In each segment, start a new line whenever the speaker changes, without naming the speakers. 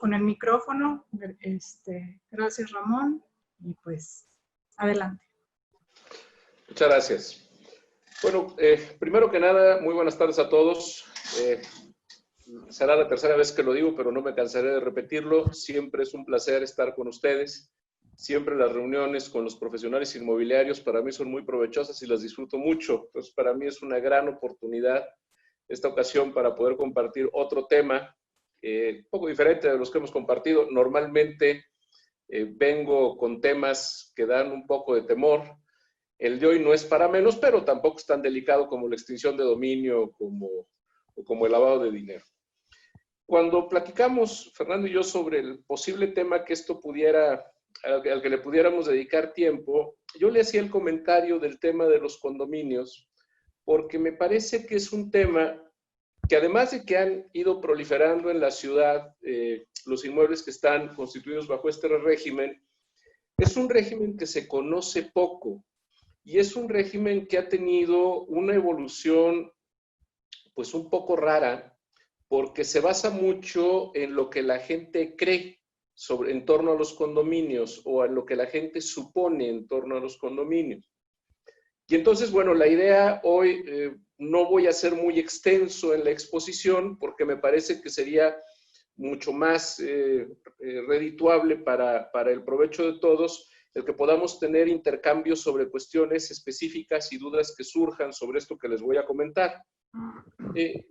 con el micrófono. Gracias, Ramón, y pues adelante.
Muchas gracias. Bueno, primero que nada, muy buenas tardes a todos. Será la tercera vez que lo digo, pero no me cansaré de repetirlo. Siempre es un placer estar con ustedes. Siempre las reuniones con los profesionales inmobiliarios para mí son muy provechosas y las disfruto mucho. Entonces, para mí es una gran oportunidad esta ocasión para poder compartir otro tema un poco diferente de los que hemos compartido. Normalmente vengo con temas que dan un poco de temor. El de hoy no es para menos, pero tampoco es tan delicado como la extinción de dominio o como el lavado de dinero. Cuando platicamos, Fernando y yo, sobre el posible tema que esto pudiera, al que le pudiéramos dedicar tiempo, yo le hacía el comentario del tema de los condominios, porque me parece que es un tema que, además de que han ido proliferando en la ciudad los inmuebles que están constituidos bajo este régimen, es un régimen que se conoce poco y es un régimen que ha tenido una evolución pues un poco rara, porque se basa mucho en lo que la gente cree en torno a los condominios o en lo que la gente supone en torno a los condominios. Y entonces, bueno, la idea hoy, no voy a ser muy extenso en la exposición porque me parece que sería mucho más redituable para el provecho de todos el que podamos tener intercambios sobre cuestiones específicas y dudas que surjan sobre esto que les voy a comentar.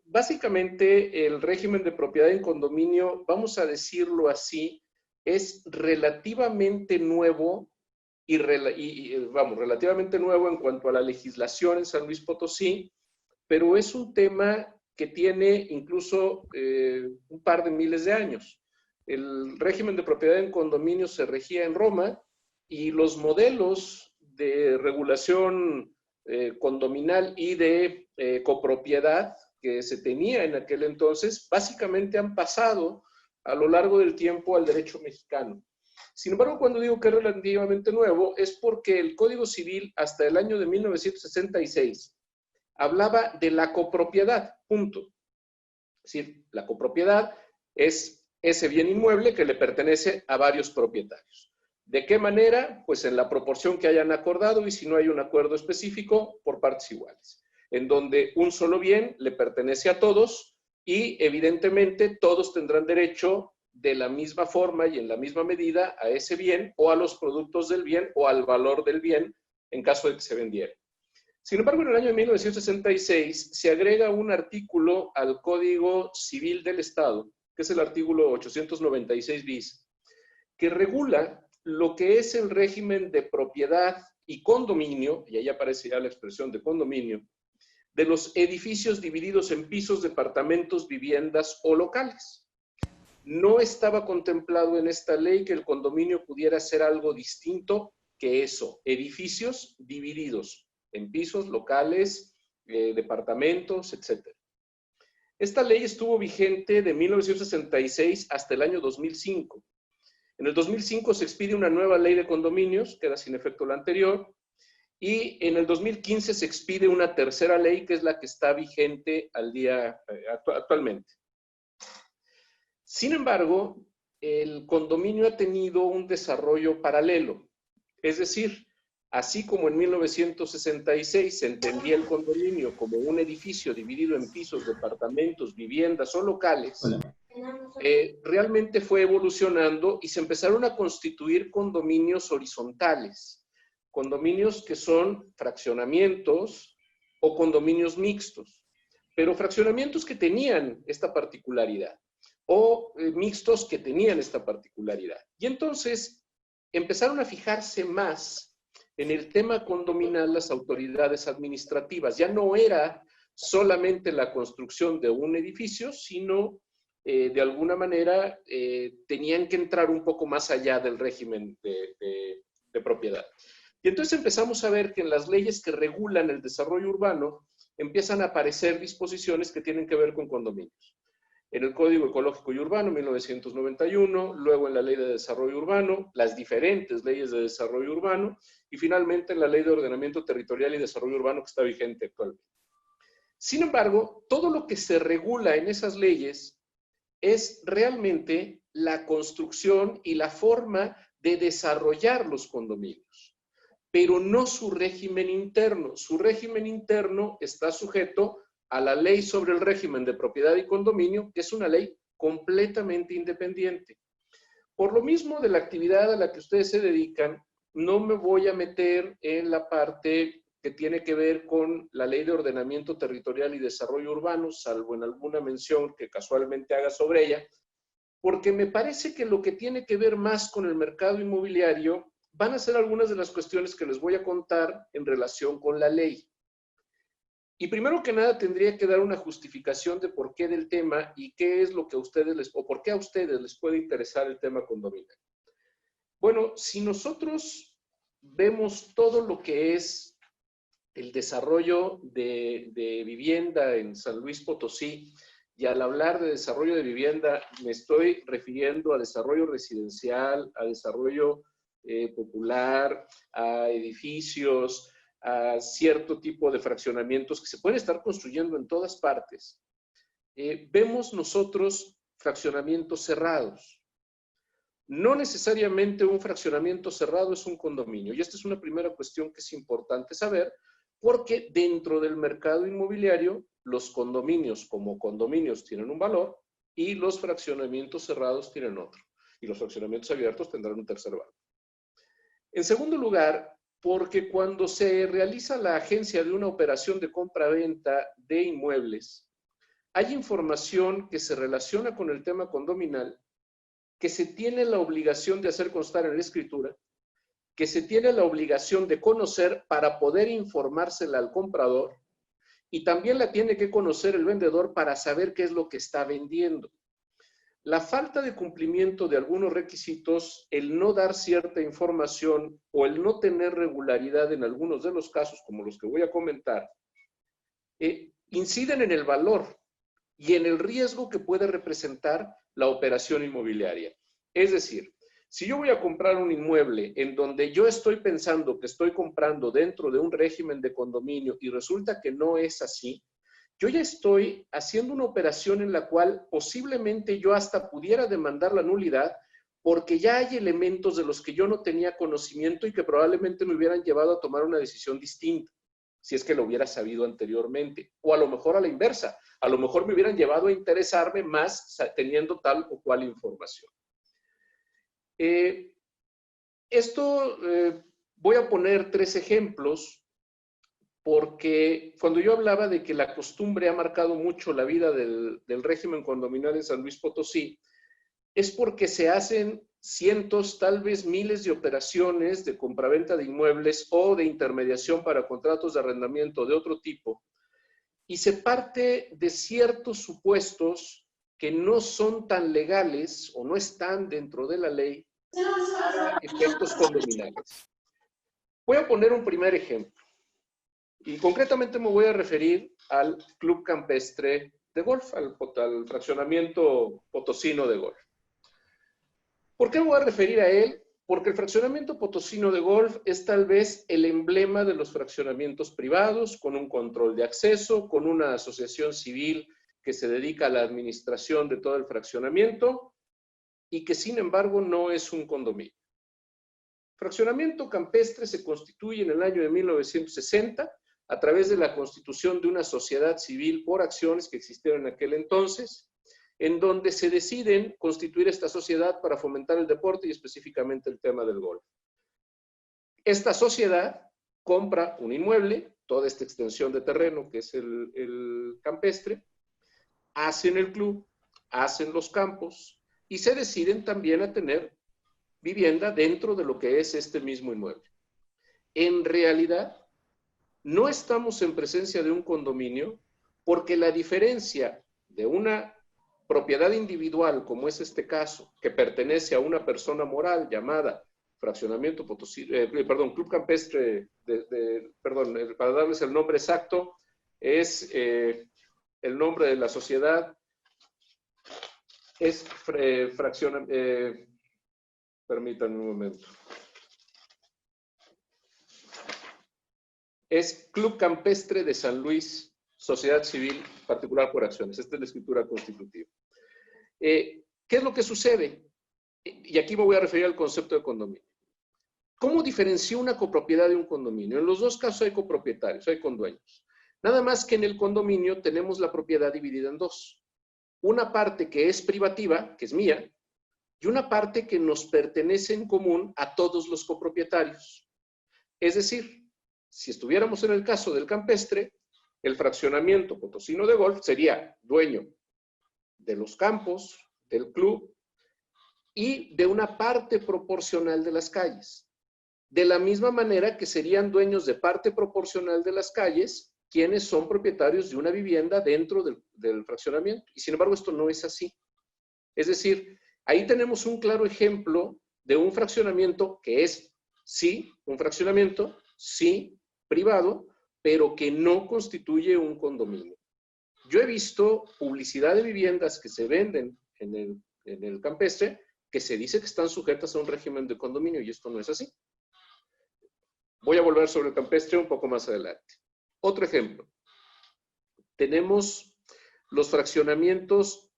Básicamente, el régimen de propiedad en condominio, vamos a decirlo así, es relativamente nuevo relativamente nuevo en cuanto a la legislación en San Luis Potosí, pero es un tema que tiene incluso un par de miles de años. El régimen de propiedad en condominio se regía en Roma y los modelos de regulación condominal y de copropiedad que se tenía en aquel entonces, básicamente han pasado a lo largo del tiempo al derecho mexicano. Sin embargo, cuando digo que es relativamente nuevo, es porque el Código Civil hasta el año de 1966 hablaba de la copropiedad, punto. Es decir, la copropiedad es ese bien inmueble que le pertenece a varios propietarios. ¿De qué manera? Pues en la proporción que hayan acordado y si no hay un acuerdo específico, por partes iguales, en donde un solo bien le pertenece a todos y evidentemente todos tendrán derecho de la misma forma y en la misma medida a ese bien o a los productos del bien o al valor del bien en caso de que se vendiera. Sin embargo, en el año de 1966 se agrega un artículo al Código Civil del Estado, que es el artículo 896 bis, que regula lo que es el régimen de propiedad y condominio, y ahí aparece ya la expresión de condominio, de los edificios divididos en pisos, departamentos, viviendas o locales. No estaba contemplado en esta ley que el condominio pudiera ser algo distinto que eso, edificios divididos en pisos, locales, departamentos, etc. Esta ley estuvo vigente de 1966 hasta el año 2005. En el 2005 se expide una nueva ley de condominios, queda sin efecto la anterior, y en el 2015 se expide una tercera ley que es la que está vigente actualmente. Sin embargo, el condominio ha tenido un desarrollo paralelo. Es decir, así como en 1966 se entendía el condominio como un edificio dividido en pisos, departamentos, viviendas o locales, realmente fue evolucionando y se empezaron a constituir condominios horizontales. Condominios que son fraccionamientos o condominios mixtos, pero fraccionamientos que tenían esta particularidad o mixtos que tenían esta particularidad. Y entonces empezaron a fijarse más en el tema condominal las autoridades administrativas. Ya no era solamente la construcción de un edificio, sino de alguna manera tenían que entrar un poco más allá del régimen de propiedad. Y entonces empezamos a ver que en las leyes que regulan el desarrollo urbano empiezan a aparecer disposiciones que tienen que ver con condominios. En el Código Ecológico y Urbano, 1991, luego en la Ley de Desarrollo Urbano, las diferentes leyes de desarrollo urbano, y finalmente en la Ley de Ordenamiento Territorial y Desarrollo Urbano que está vigente actualmente. Sin embargo, todo lo que se regula en esas leyes es realmente la construcción y la forma de desarrollar los condominios, pero no su régimen interno. Su régimen interno está sujeto a la ley sobre el régimen de propiedad y condominio, que es una ley completamente independiente. Por lo mismo de la actividad a la que ustedes se dedican, no me voy a meter en la parte que tiene que ver con la Ley de Ordenamiento Territorial y Desarrollo Urbano, salvo en alguna mención que casualmente haga sobre ella, porque me parece que lo que tiene que ver más con el mercado inmobiliario van a ser algunas de las cuestiones que les voy a contar en relación con la ley. Y primero que nada tendría que dar una justificación de por qué del tema y qué es lo que a ustedes o por qué a ustedes les puede interesar el tema condominal. Bueno, si nosotros vemos todo lo que es el desarrollo de vivienda en San Luis Potosí, y al hablar de desarrollo de vivienda me estoy refiriendo a desarrollo residencial, a desarrollo popular, a edificios, a cierto tipo de fraccionamientos que se pueden estar construyendo en todas partes. Vemos nosotros fraccionamientos cerrados. No necesariamente un fraccionamiento cerrado es un condominio. Y esta es una primera cuestión que es importante saber, porque dentro del mercado inmobiliario, los condominios como condominios tienen un valor y los fraccionamientos cerrados tienen otro. Y los fraccionamientos abiertos tendrán un tercer valor. En segundo lugar, porque cuando se realiza la agencia de una operación de compra-venta de inmuebles, hay información que se relaciona con el tema condominal que se tiene la obligación de hacer constar en la escritura, que se tiene la obligación de conocer para poder informársela al comprador, y también la tiene que conocer el vendedor para saber qué es lo que está vendiendo. La falta de cumplimiento de algunos requisitos, el no dar cierta información o el no tener regularidad en algunos de los casos, como los que voy a comentar, inciden en el valor y en el riesgo que puede representar la operación inmobiliaria. Es decir, si yo voy a comprar un inmueble en donde yo estoy pensando que estoy comprando dentro de un régimen de condominio y resulta que no es así, yo ya estoy haciendo una operación en la cual posiblemente yo hasta pudiera demandar la nulidad porque ya hay elementos de los que yo no tenía conocimiento y que probablemente me hubieran llevado a tomar una decisión distinta, si es que lo hubiera sabido anteriormente. O a lo mejor a la inversa, a lo mejor me hubieran llevado a interesarme más teniendo tal o cual información. Voy a poner 3 ejemplos, porque cuando yo hablaba de que la costumbre ha marcado mucho la vida del régimen condominal en San Luis Potosí, es porque se hacen cientos, tal vez miles de operaciones de compraventa de inmuebles o de intermediación para contratos de arrendamiento de otro tipo, y se parte de ciertos supuestos que no son tan legales o no están dentro de la ley para efectos condominales. Voy a poner un primer ejemplo. Y concretamente me voy a referir al Club Campestre de Golf, al fraccionamiento potosino de golf. ¿Por qué me voy a referir a él? Porque el fraccionamiento potosino de golf es tal vez el emblema de los fraccionamientos privados, con un control de acceso, con una asociación civil que se dedica a la administración de todo el fraccionamiento y que sin embargo no es un condominio. Fraccionamiento Campestre se constituye en el año de 1960 a través de la constitución de una sociedad civil por acciones que existieron en aquel entonces, en donde se deciden constituir esta sociedad para fomentar el deporte y específicamente el tema del golf. Esta sociedad compra un inmueble, toda esta extensión de terreno que es el campestre, hacen el club, hacen los campos y se deciden también a tener vivienda dentro de lo que es este mismo inmueble. En realidad, no estamos en presencia de un condominio porque la diferencia de una propiedad individual, como es este caso, que pertenece a una persona moral llamada Fraccionamiento Potosí, Club Campestre, para darles el nombre exacto, es el nombre de la sociedad, es permítanme un momento. Es Club Campestre de San Luis, Sociedad Civil Particular por Acciones. Esta es la escritura constitutiva. ¿Qué es lo que sucede? Y aquí me voy a referir al concepto de condominio. ¿Cómo diferenció una copropiedad de un condominio? En los dos casos hay copropietarios, hay condueños. Nada más que en el condominio tenemos la propiedad dividida en dos. Una parte que es privativa, que es mía, y una parte que nos pertenece en común a todos los copropietarios. Es decir, si estuviéramos en el caso del campestre, el fraccionamiento potosino de golf sería dueño de los campos, del club y de una parte proporcional de las calles. De la misma manera que serían dueños de parte proporcional de las calles quienes son propietarios de una vivienda dentro del fraccionamiento. Y sin embargo, esto no es así. Es decir, ahí tenemos un claro ejemplo de un fraccionamiento que es, sí, un fraccionamiento, sí, privado, pero que no constituye un condominio. Yo he visto publicidad de viviendas que se venden en el campestre que se dice que están sujetas a un régimen de condominio y esto no es así. Voy a volver sobre el campestre un poco más adelante. Otro ejemplo. Tenemos los fraccionamientos,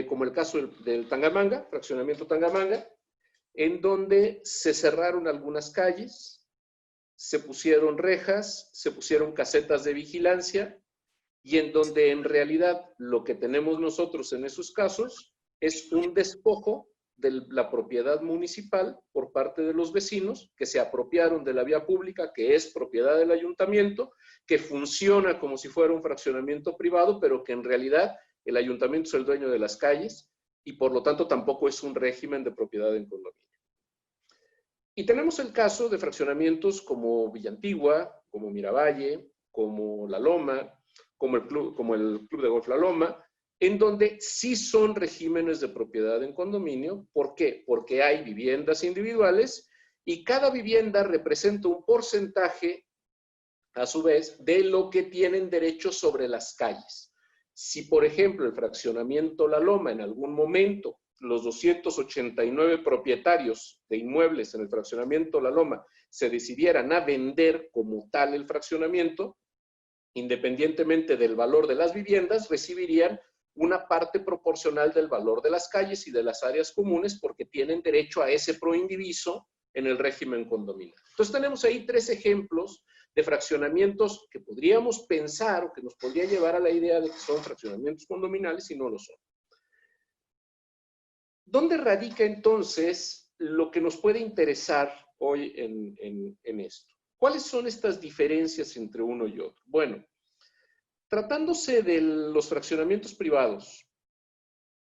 como el caso del Tangamanga, fraccionamiento Tangamanga, en donde se cerraron algunas calles, se pusieron rejas, se pusieron casetas de vigilancia y en donde en realidad lo que tenemos nosotros en esos casos es un despojo de la propiedad municipal por parte de los vecinos que se apropiaron de la vía pública, que es propiedad del ayuntamiento, que funciona como si fuera un fraccionamiento privado, pero que en realidad el ayuntamiento es el dueño de las calles y por lo tanto tampoco es un régimen de propiedad en condominio. Y tenemos el caso de fraccionamientos como Villantigua, como Miravalle, como La Loma, como el Club de Golf La Loma, en donde sí son regímenes de propiedad en condominio. ¿Por qué? Porque hay viviendas individuales y cada vivienda representa un porcentaje, a su vez, de lo que tienen derecho sobre las calles. Si, por ejemplo, el fraccionamiento La Loma en algún momento, los 289 propietarios de inmuebles en el fraccionamiento La Loma se decidieran a vender como tal el fraccionamiento, independientemente del valor de las viviendas, recibirían una parte proporcional del valor de las calles y de las áreas comunes porque tienen derecho a ese proindiviso en el régimen condominial. Entonces tenemos ahí tres ejemplos de fraccionamientos que podríamos pensar o que nos podría llevar a la idea de que son fraccionamientos condominales y no lo son. ¿Dónde radica entonces lo que nos puede interesar hoy en esto? ¿Cuáles son estas diferencias entre uno y otro? Bueno, tratándose de los fraccionamientos privados,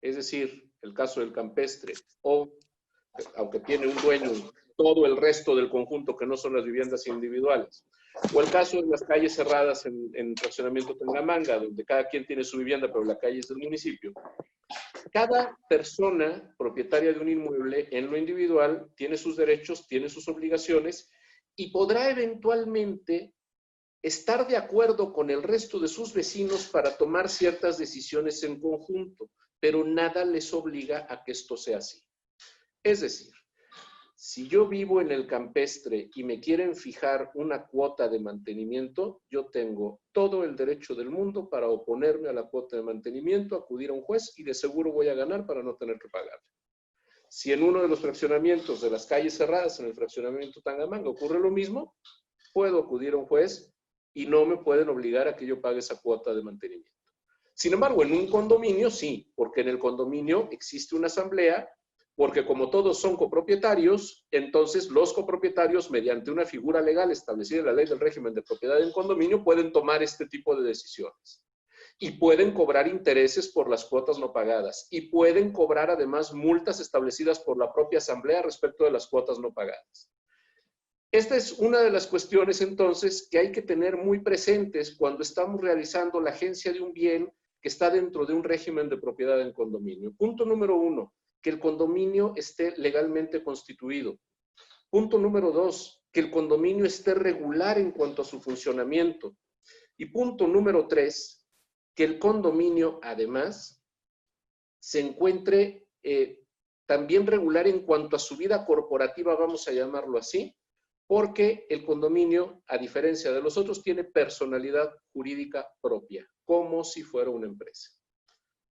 es decir, el caso del campestre, o aunque tiene un dueño todo el resto del conjunto que no son las viviendas individuales, o el caso de las calles cerradas en fraccionamiento Tangamanga, donde cada quien tiene su vivienda, pero la calle es del municipio. Cada persona propietaria de un inmueble en lo individual tiene sus derechos, tiene sus obligaciones y podrá eventualmente estar de acuerdo con el resto de sus vecinos para tomar ciertas decisiones en conjunto, pero nada les obliga a que esto sea así. Es decir, si yo vivo en el campestre y me quieren fijar una cuota de mantenimiento, yo tengo todo el derecho del mundo para oponerme a la cuota de mantenimiento, acudir a un juez y de seguro voy a ganar para no tener que pagarla. Si en uno de los fraccionamientos de las calles cerradas, en el fraccionamiento Tangamanga, ocurre lo mismo, puedo acudir a un juez y no me pueden obligar a que yo pague esa cuota de mantenimiento. Sin embargo, en un condominio sí, porque en el condominio existe una asamblea, porque como todos son copropietarios, entonces los copropietarios, mediante una figura legal establecida en la ley del régimen de propiedad en condominio, pueden tomar este tipo de decisiones. Y pueden cobrar intereses por las cuotas no pagadas. Y pueden cobrar además multas establecidas por la propia asamblea respecto de las cuotas no pagadas. Esta es una de las cuestiones entonces que hay que tener muy presentes cuando estamos realizando la agencia de un bien que está dentro de un régimen de propiedad en condominio. Punto número 1, que el condominio esté legalmente constituido. Punto número 2, que el condominio esté regular en cuanto a su funcionamiento. Y punto número 3, que el condominio además se encuentre también regular en cuanto a su vida corporativa, vamos a llamarlo así, porque el condominio, a diferencia de los otros, tiene personalidad jurídica propia, como si fuera una empresa.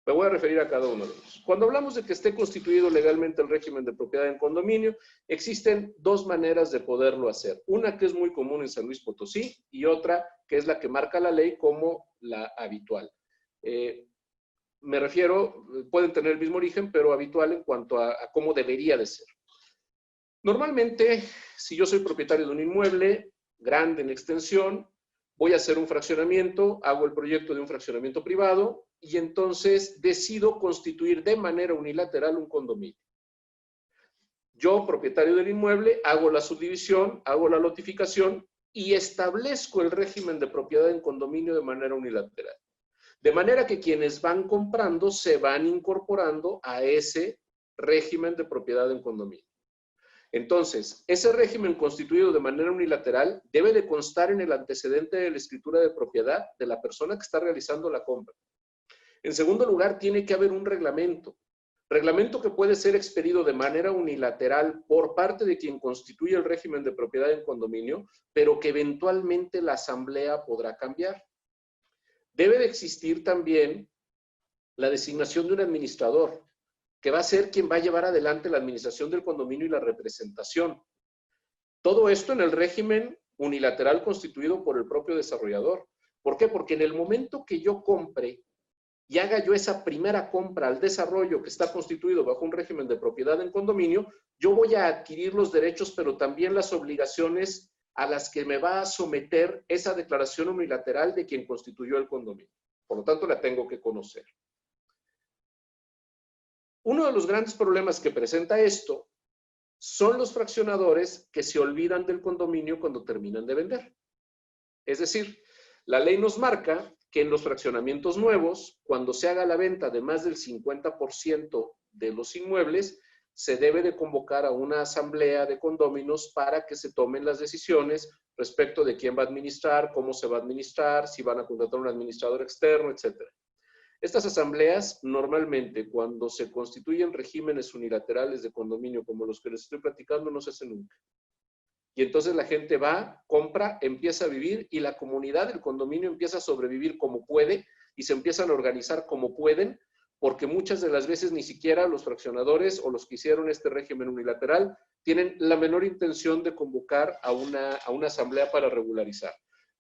Me voy a referir a cada uno de ellos. Cuando hablamos de que esté constituido legalmente el régimen de propiedad en condominio, existen dos maneras de poderlo hacer. Una que es muy común en San Luis Potosí y otra que es la que marca la ley como la habitual. Me refiero, pueden tener el mismo origen, pero habitual en cuanto a cómo debería de ser. Normalmente, si yo soy propietario de un inmueble grande en extensión, voy a hacer un fraccionamiento, hago el proyecto de un fraccionamiento privado y entonces decido constituir de manera unilateral un condominio. Yo, propietario del inmueble, hago la subdivisión, hago la lotificación y establezco el régimen de propiedad en condominio de manera unilateral. De manera que quienes van comprando se van incorporando a ese régimen de propiedad en condominio. Entonces, ese régimen constituido de manera unilateral debe de constar en el antecedente de la escritura de propiedad de la persona que está realizando la compra. En segundo lugar, tiene que haber un reglamento que puede ser expedido de manera unilateral por parte de quien constituye el régimen de propiedad en condominio, pero que eventualmente la asamblea podrá cambiar. Debe de existir también la designación de un administrador, que va a ser quien va a llevar adelante la administración del condominio y la representación. Todo esto en el régimen unilateral constituido por el propio desarrollador. ¿Por qué? Porque en el momento que yo compre y haga yo esa primera compra al desarrollo que está constituido bajo un régimen de propiedad en condominio, yo voy a adquirir los derechos, pero también las obligaciones a las que me va a someter esa declaración unilateral de quien constituyó el condominio. Por lo tanto, la tengo que conocer. Uno de los grandes problemas que presenta esto son los fraccionadores que se olvidan del condominio cuando terminan de vender. Es decir, la ley nos marca que en los fraccionamientos nuevos, cuando se haga la venta de más del 50% de los inmuebles, se debe de convocar a una asamblea de condóminos para que se tomen las decisiones respecto de quién va a administrar, cómo se va a administrar, si van a contratar un administrador externo, etc. Estas asambleas, normalmente, cuando se constituyen regímenes unilaterales de condominio como los que les estoy platicando, no se hacen nunca. Y entonces la gente va, compra, empieza a vivir y la comunidad del condominio empieza a sobrevivir como puede y se empiezan a organizar como pueden, porque muchas de las veces ni siquiera los fraccionadores o los que hicieron este régimen unilateral tienen la menor intención de convocar a una asamblea para regularizar.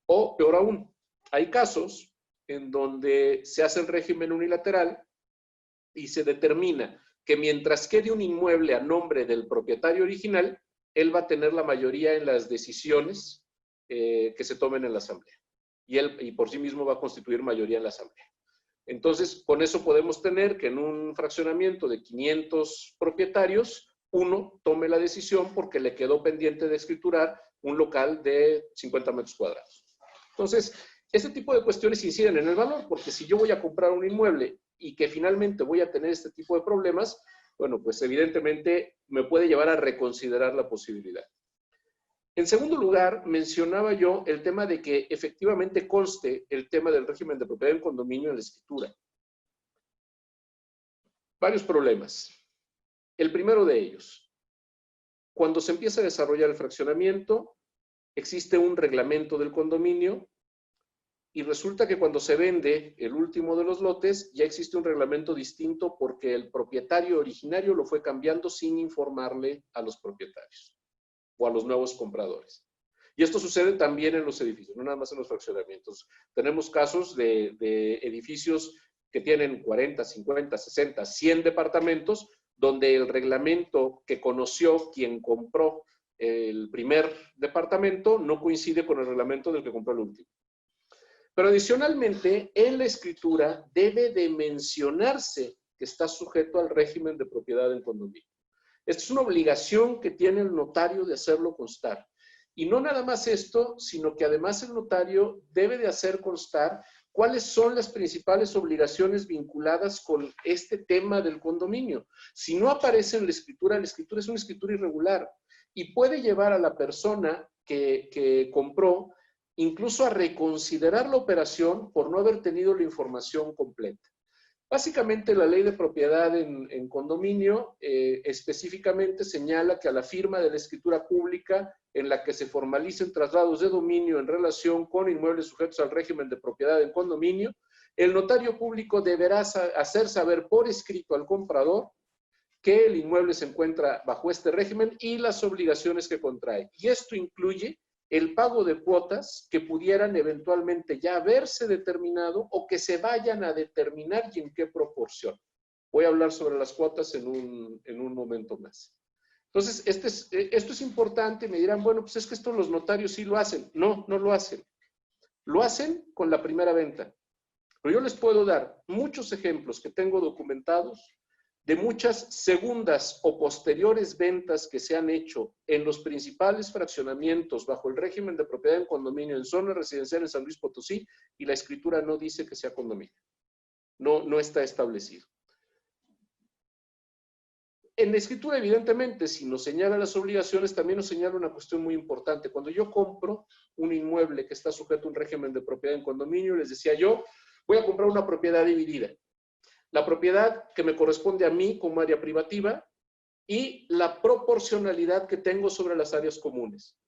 O, peor aún, hay casos en donde se hace el régimen unilateral y se determina que mientras quede un inmueble a nombre del propietario original, él va a tener la mayoría en las decisiones que se tomen en la asamblea. Y por sí mismo va a constituir mayoría en la asamblea. Entonces, con eso podemos tener que en un fraccionamiento de 500 propietarios, uno tome la decisión porque le quedó pendiente de escriturar un local de 50 metros cuadrados. Entonces, este tipo de cuestiones inciden en el valor, porque si yo voy a comprar un inmueble y que finalmente voy a tener este tipo de problemas, bueno, pues evidentemente me puede llevar a reconsiderar la posibilidad. En segundo lugar, mencionaba yo el tema de que efectivamente conste el tema del régimen de propiedad en condominio en la escritura. Varios problemas. El primero de ellos, cuando se empieza a desarrollar el fraccionamiento, existe un reglamento del condominio y resulta que cuando se vende el último de los lotes, ya existe un reglamento distinto porque el propietario originario lo fue cambiando sin informarle a los propietarios o a los nuevos compradores. Y esto sucede también en los edificios, no nada más en los fraccionamientos. Tenemos casos de edificios que tienen 40, 50, 60, 100 departamentos, donde el reglamento que conoció quien compró el primer departamento no coincide con el reglamento del que compró el último. Pero adicionalmente, en la escritura debe de mencionarse que está sujeto al régimen de propiedad en condominio. Esta es una obligación que tiene el notario de hacerlo constar. Y no nada más esto, sino que además el notario debe de hacer constar cuáles son las principales obligaciones vinculadas con este tema del condominio. Si no aparece en la escritura es una escritura irregular y puede llevar a la persona que compró incluso a reconsiderar la operación por no haber tenido la información completa. Básicamente, la ley de propiedad en condominio específicamente señala que a la firma de la escritura pública en la que se formalicen traslados de dominio en relación con inmuebles sujetos al régimen de propiedad en condominio, el notario público deberá hacer saber por escrito al comprador que el inmueble se encuentra bajo este régimen y las obligaciones que contrae. Y esto incluye el pago de cuotas que pudieran eventualmente ya haberse determinado o que se vayan a determinar y en qué proporción. Voy a hablar sobre las cuotas en un momento más. Entonces, esto es importante. Me dirán, bueno, pues es que esto los notarios sí lo hacen. No, no lo hacen. Lo hacen con la primera venta. Pero yo les puedo dar muchos ejemplos que tengo documentados de muchas segundas o posteriores ventas que se han hecho en los principales fraccionamientos bajo el régimen de propiedad en condominio en zona residencial en San Luis Potosí, y la escritura no dice que sea condominio. No está establecido. En la escritura, evidentemente, si nos señala las obligaciones, también nos señala una cuestión muy importante. Cuando yo compro un inmueble que está sujeto a un régimen de propiedad en condominio, les decía yo, voy a comprar una propiedad dividida. La propiedad que me corresponde a mí como área privativa y la proporcionalidad que tengo sobre las áreas comunes.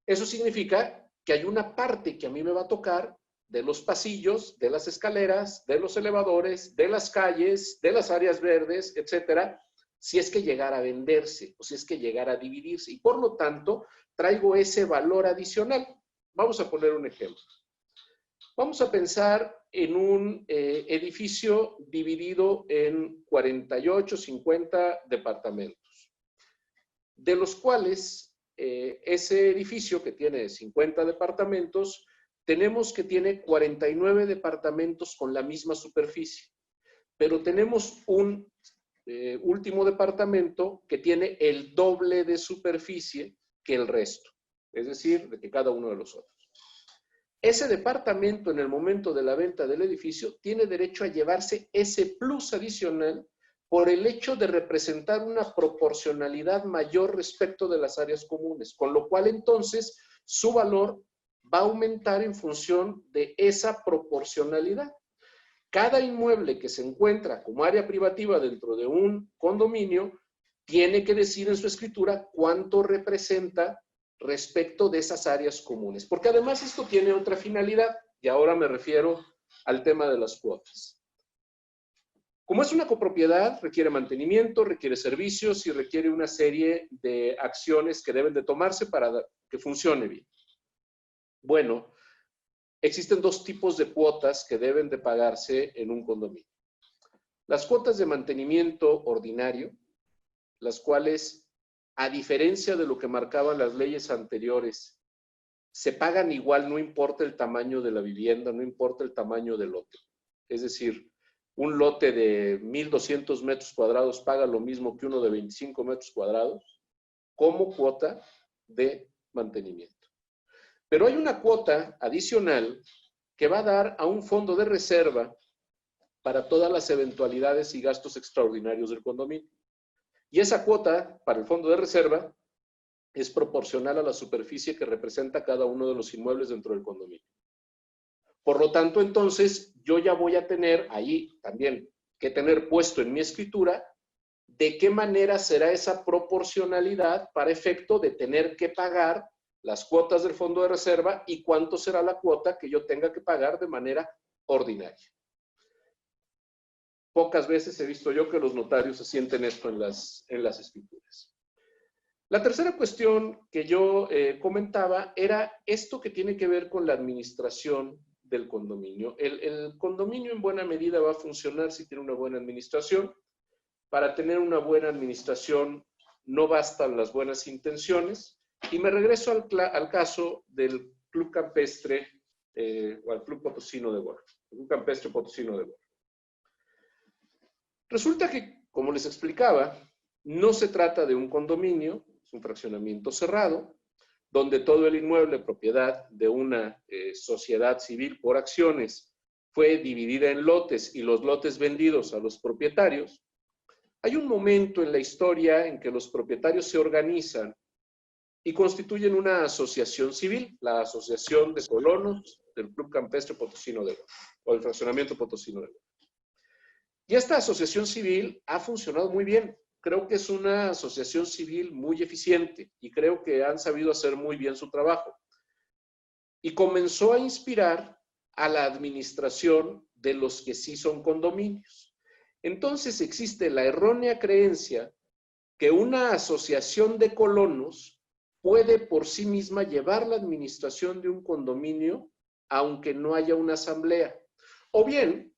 Eso significa que hay una parte que a mí me va a tocar de los pasillos, de las escaleras, de los elevadores, de las calles, de las áreas verdes, etcétera, si es que llegara a venderse o si es que llegara a dividirse. Y por lo tanto, traigo ese valor adicional. Vamos a poner un ejemplo. Vamos a pensar en un edificio dividido en 48, 50 departamentos, de los cuales ese edificio que tiene 50 departamentos, tenemos que tiene 49 departamentos con la misma superficie, pero tenemos un último departamento que tiene el doble de superficie que el resto, es decir, de que cada uno de los otros. Ese departamento, en el momento de la venta del edificio, tiene derecho a llevarse ese plus adicional por el hecho de representar una proporcionalidad mayor respecto de las áreas comunes, con lo cual entonces su valor va a aumentar en función de esa proporcionalidad. Cada inmueble que se encuentra como área privativa dentro de un condominio tiene que decir en su escritura cuánto representa respecto de esas áreas comunes. Porque además esto tiene otra finalidad, y ahora me refiero al tema de las cuotas. Como es una copropiedad, requiere mantenimiento, requiere servicios y requiere una serie de acciones que deben de tomarse para que funcione bien. Bueno, existen dos tipos de cuotas que deben de pagarse en un condominio. Las cuotas de mantenimiento ordinario, las cuales, a diferencia de lo que marcaban las leyes anteriores, se pagan igual, no importa el tamaño de la vivienda, no importa el tamaño del lote. Es decir, un lote de 1,200 metros cuadrados paga lo mismo que uno de 25 metros cuadrados como cuota de mantenimiento. Pero hay una cuota adicional que va a dar a un fondo de reserva para todas las eventualidades y gastos extraordinarios del condominio. Y esa cuota para el fondo de reserva es proporcional a la superficie que representa cada uno de los inmuebles dentro del condominio. Por lo tanto, entonces, yo ya voy a tener ahí también que tener puesto en mi escritura de qué manera será esa proporcionalidad para efecto de tener que pagar las cuotas del fondo de reserva y cuánto será la cuota que yo tenga que pagar de manera ordinaria. Pocas veces he visto yo que los notarios se sienten esto en las escrituras. La tercera cuestión que yo comentaba era esto que tiene que ver con la administración del condominio. El condominio en buena medida va a funcionar si tiene una buena administración. Para tener una buena administración no bastan las buenas intenciones. Y me regreso al caso del Club Campestre o al Club Potosino de Golf. El Club Campestre Potosino de Golf. Resulta que, como les explicaba, no se trata de un condominio, es un fraccionamiento cerrado, donde todo el inmueble propiedad de una sociedad civil por acciones fue dividida en lotes y los lotes vendidos a los propietarios. Hay un momento en la historia en que los propietarios se organizan y constituyen una asociación civil, la Asociación de Colonos del Club Campestre Potosino de Golf, o el Fraccionamiento Potosino de Golf. Y esta asociación civil ha funcionado muy bien. Creo que es una asociación civil muy eficiente y creo que han sabido hacer muy bien su trabajo. Y comenzó a inspirar a la administración de los que sí son condominios. Entonces existe la errónea creencia que una asociación de colonos puede por sí misma llevar la administración de un condominio aunque no haya una asamblea. O bien,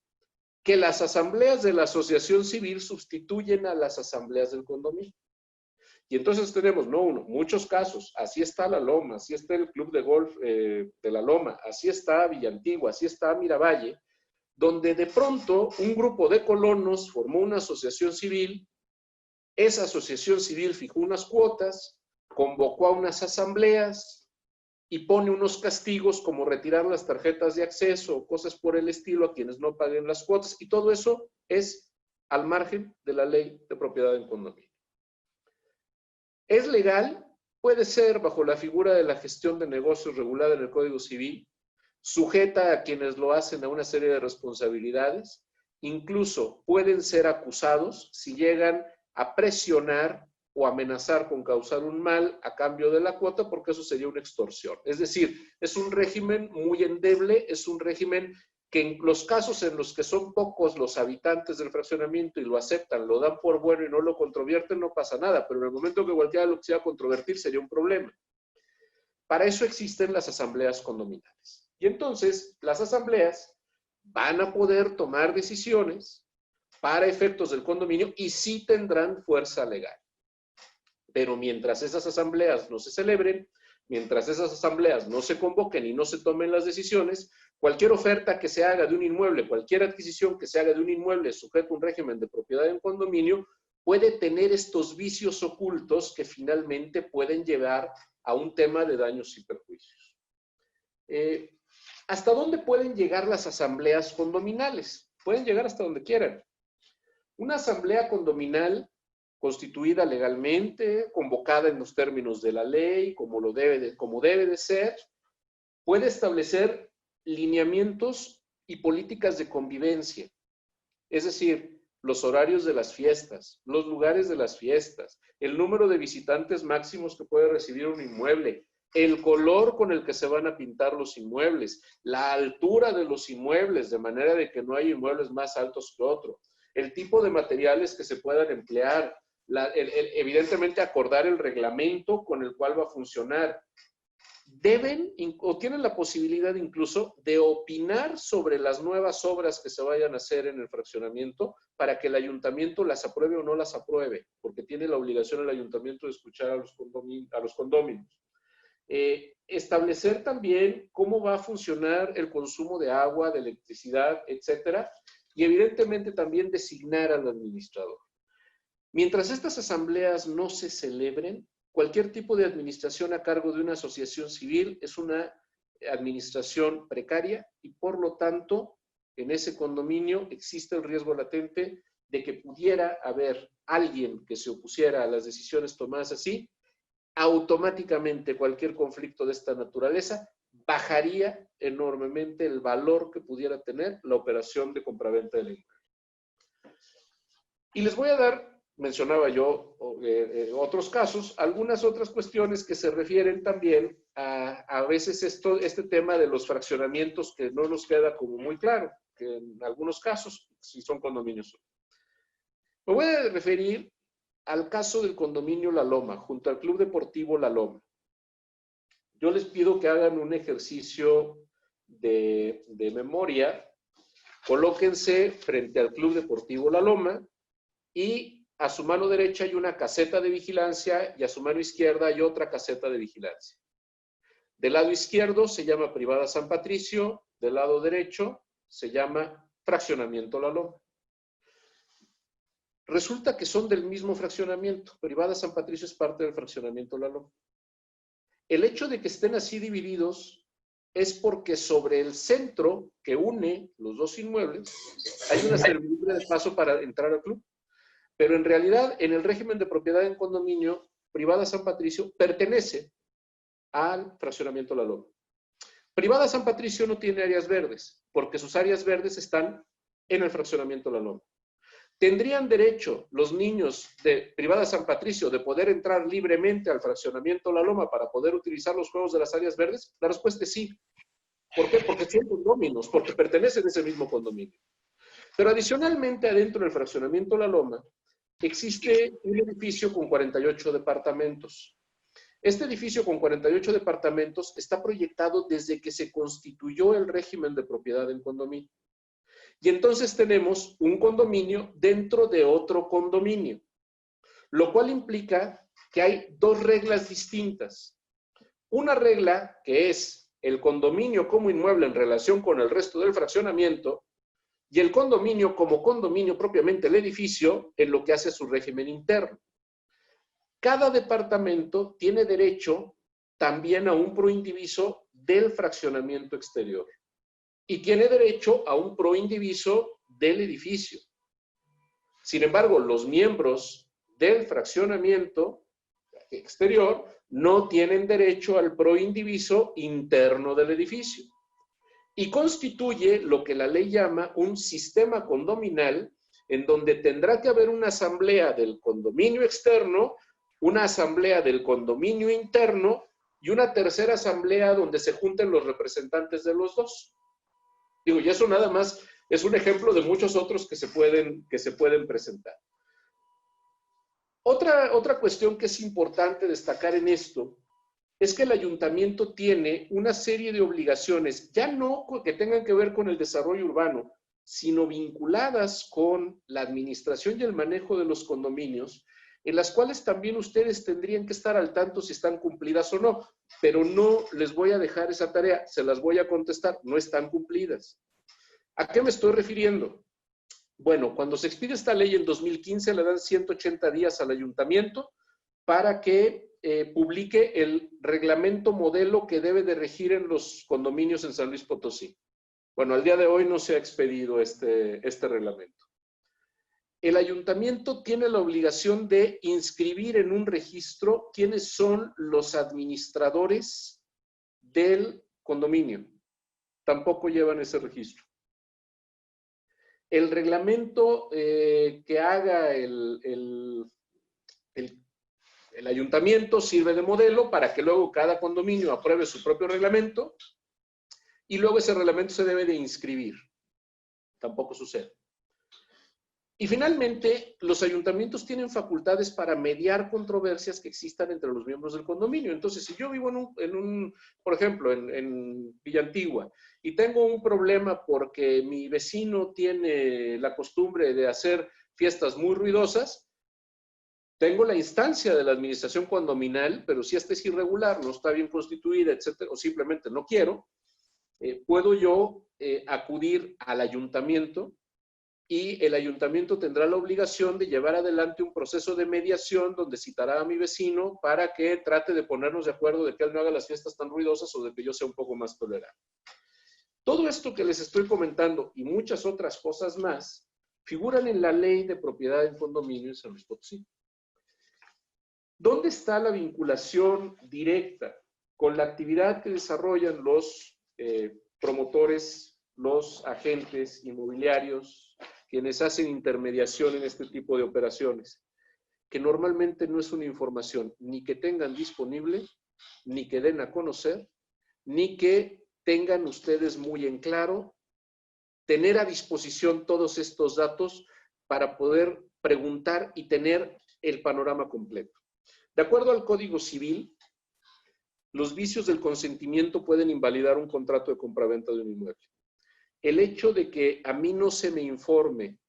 que las asambleas de la asociación civil sustituyen a las asambleas del condominio. Y entonces tenemos, no uno, muchos casos. Así está La Loma, así está el Club de Golf de La Loma, así está Villantigua, así está Miravalle, donde de pronto un grupo de colonos formó una asociación civil. Esa asociación civil fijó unas cuotas, convocó a unas asambleas y pone unos castigos como retirar las tarjetas de acceso o cosas por el estilo a quienes no paguen las cuotas. Y todo eso es al margen de la ley de propiedad en condominio. ¿Es legal? Puede ser bajo la figura de la gestión de negocios regulada en el Código Civil, sujeta a quienes lo hacen a una serie de responsabilidades. Incluso pueden ser acusados si llegan a presionar o amenazar con causar un mal a cambio de la cuota, porque eso sería una extorsión. Es decir, es un régimen muy endeble, es un régimen que en los casos en los que son pocos los habitantes del fraccionamiento y lo aceptan, lo dan por bueno y no lo controvierten, no pasa nada, pero en el momento que cualquiera lo quisiera controvertir sería un problema. Para eso existen las asambleas condominales. Y entonces las asambleas van a poder tomar decisiones para efectos del condominio y sí tendrán fuerza legal. Pero mientras esas asambleas no se celebren, mientras esas asambleas no se convoquen y no se tomen las decisiones, cualquier oferta que se haga de un inmueble, cualquier adquisición que se haga de un inmueble sujeto a un régimen de propiedad en condominio, puede tener estos vicios ocultos que finalmente pueden llevar a un tema de daños y perjuicios. ¿Hasta dónde pueden llegar las asambleas condominales? Pueden llegar hasta donde quieran. Una asamblea condominal constituida legalmente, convocada en los términos de la ley, como debe de ser, puede establecer lineamientos y políticas de convivencia. Es decir, los horarios de las fiestas, los lugares de las fiestas, el número de visitantes máximos que puede recibir un inmueble, el color con el que se van a pintar los inmuebles, la altura de los inmuebles, de manera de que no hay inmuebles más altos que otro, el tipo de materiales que se puedan emplear, evidentemente acordar el reglamento con el cual va a funcionar. Deben o tienen la posibilidad incluso de opinar sobre las nuevas obras que se vayan a hacer en el fraccionamiento para que el ayuntamiento las apruebe o no las apruebe, porque tiene la obligación el ayuntamiento de escuchar a los condóminos. Establecer también cómo va a funcionar el consumo de agua, de electricidad, etcétera, y evidentemente también designar al administrador. Mientras estas asambleas no se celebren, cualquier tipo de administración a cargo de una asociación civil es una administración precaria y por lo tanto en ese condominio existe el riesgo latente de que pudiera haber alguien que se opusiera a las decisiones tomadas así. Automáticamente cualquier conflicto de esta naturaleza bajaría enormemente el valor que pudiera tener la operación de compraventa del inmueble. Y les voy a dar, mencionaba yo otros casos, algunas otras cuestiones que se refieren también a veces este tema de los fraccionamientos que no nos queda como muy claro, que en algunos casos sí son condominios. Me voy a referir al caso del condominio La Loma, junto al Club Deportivo La Loma. Yo les pido que hagan un ejercicio de memoria, colóquense frente al Club Deportivo La Loma y a su mano derecha hay una caseta de vigilancia y a su mano izquierda hay otra caseta de vigilancia. Del lado izquierdo se llama Privada San Patricio, del lado derecho se llama Fraccionamiento La Loma. Resulta que son del mismo fraccionamiento. Privada San Patricio es parte del fraccionamiento La Loma. El hecho de que estén así divididos es porque sobre el centro que une los dos inmuebles hay una servidumbre de paso para entrar al club. Pero en realidad, en el régimen de propiedad en condominio, Privada San Patricio pertenece al fraccionamiento La Loma. Privada San Patricio no tiene áreas verdes, porque sus áreas verdes están en el fraccionamiento La Loma. ¿Tendrían derecho los niños de Privada San Patricio de poder entrar libremente al fraccionamiento La Loma para poder utilizar los juegos de las áreas verdes? La respuesta es sí. ¿Por qué? Porque son condóminos, porque pertenecen a ese mismo condominio. Pero adicionalmente, adentro del fraccionamiento La Loma, existe un edificio con 48 departamentos. Este edificio con 48 departamentos está proyectado desde que se constituyó el régimen de propiedad en condominio. Y entonces tenemos un condominio dentro de otro condominio, lo cual implica que hay dos reglas distintas. Una regla que es el condominio como inmueble en relación con el resto del fraccionamiento y el condominio como condominio propiamente el edificio en lo que hace a su régimen interno. Cada departamento tiene derecho también a un proindiviso del fraccionamiento exterior y tiene derecho a un proindiviso del edificio. Sin embargo, los miembros del fraccionamiento exterior no tienen derecho al proindiviso interno del edificio y constituye lo que la ley llama un sistema condominal en donde tendrá que haber una asamblea del condominio externo, una asamblea del condominio interno y una tercera asamblea donde se junten los representantes de los dos. Digo, y eso nada más es un ejemplo de muchos otros que se pueden presentar. Otra cuestión que es importante destacar en esto es que el ayuntamiento tiene una serie de obligaciones, ya no que tengan que ver con el desarrollo urbano, sino vinculadas con la administración y el manejo de los condominios, en las cuales también ustedes tendrían que estar al tanto si están cumplidas o no, pero no les voy a dejar esa tarea, se las voy a contestar, no están cumplidas. ¿A qué me estoy refiriendo? Bueno, cuando se expide esta ley en 2015, le dan 180 días al ayuntamiento para que publique el reglamento modelo que debe de regir en los condominios en San Luis Potosí. Bueno, al día de hoy no se ha expedido este reglamento. El ayuntamiento tiene la obligación de inscribir en un registro quiénes son los administradores del condominio. Tampoco llevan ese registro. El reglamento que haga el ayuntamiento sirve de modelo para que luego cada condominio apruebe su propio reglamento y luego ese reglamento se debe de inscribir. Tampoco sucede. Y finalmente, los ayuntamientos tienen facultades para mediar controversias que existan entre los miembros del condominio. Entonces, si yo vivo por ejemplo, en Villa Antigua, y tengo un problema porque mi vecino tiene la costumbre de hacer fiestas muy ruidosas, tengo la instancia de la administración condominal, pero si esta es irregular, no está bien constituida, etcétera, o simplemente no quiero, puedo yo acudir al ayuntamiento y el ayuntamiento tendrá la obligación de llevar adelante un proceso de mediación donde citará a mi vecino para que trate de ponernos de acuerdo de que él no haga las fiestas tan ruidosas o de que yo sea un poco más tolerante. Todo esto que les estoy comentando y muchas otras cosas más figuran en la Ley de Propiedad en Condominio en San Luis Potosí. ¿Dónde está la vinculación directa con la actividad que desarrollan los promotores, los agentes inmobiliarios, quienes hacen intermediación en este tipo de operaciones? Que normalmente no es una información ni que tengan disponible, ni que den a conocer, ni que tengan ustedes muy en claro, tener a disposición todos estos datos para poder preguntar y tener el panorama completo. De acuerdo al Código Civil, los vicios del consentimiento pueden invalidar un contrato de compraventa de un inmueble. El hecho de que a mí no se me informe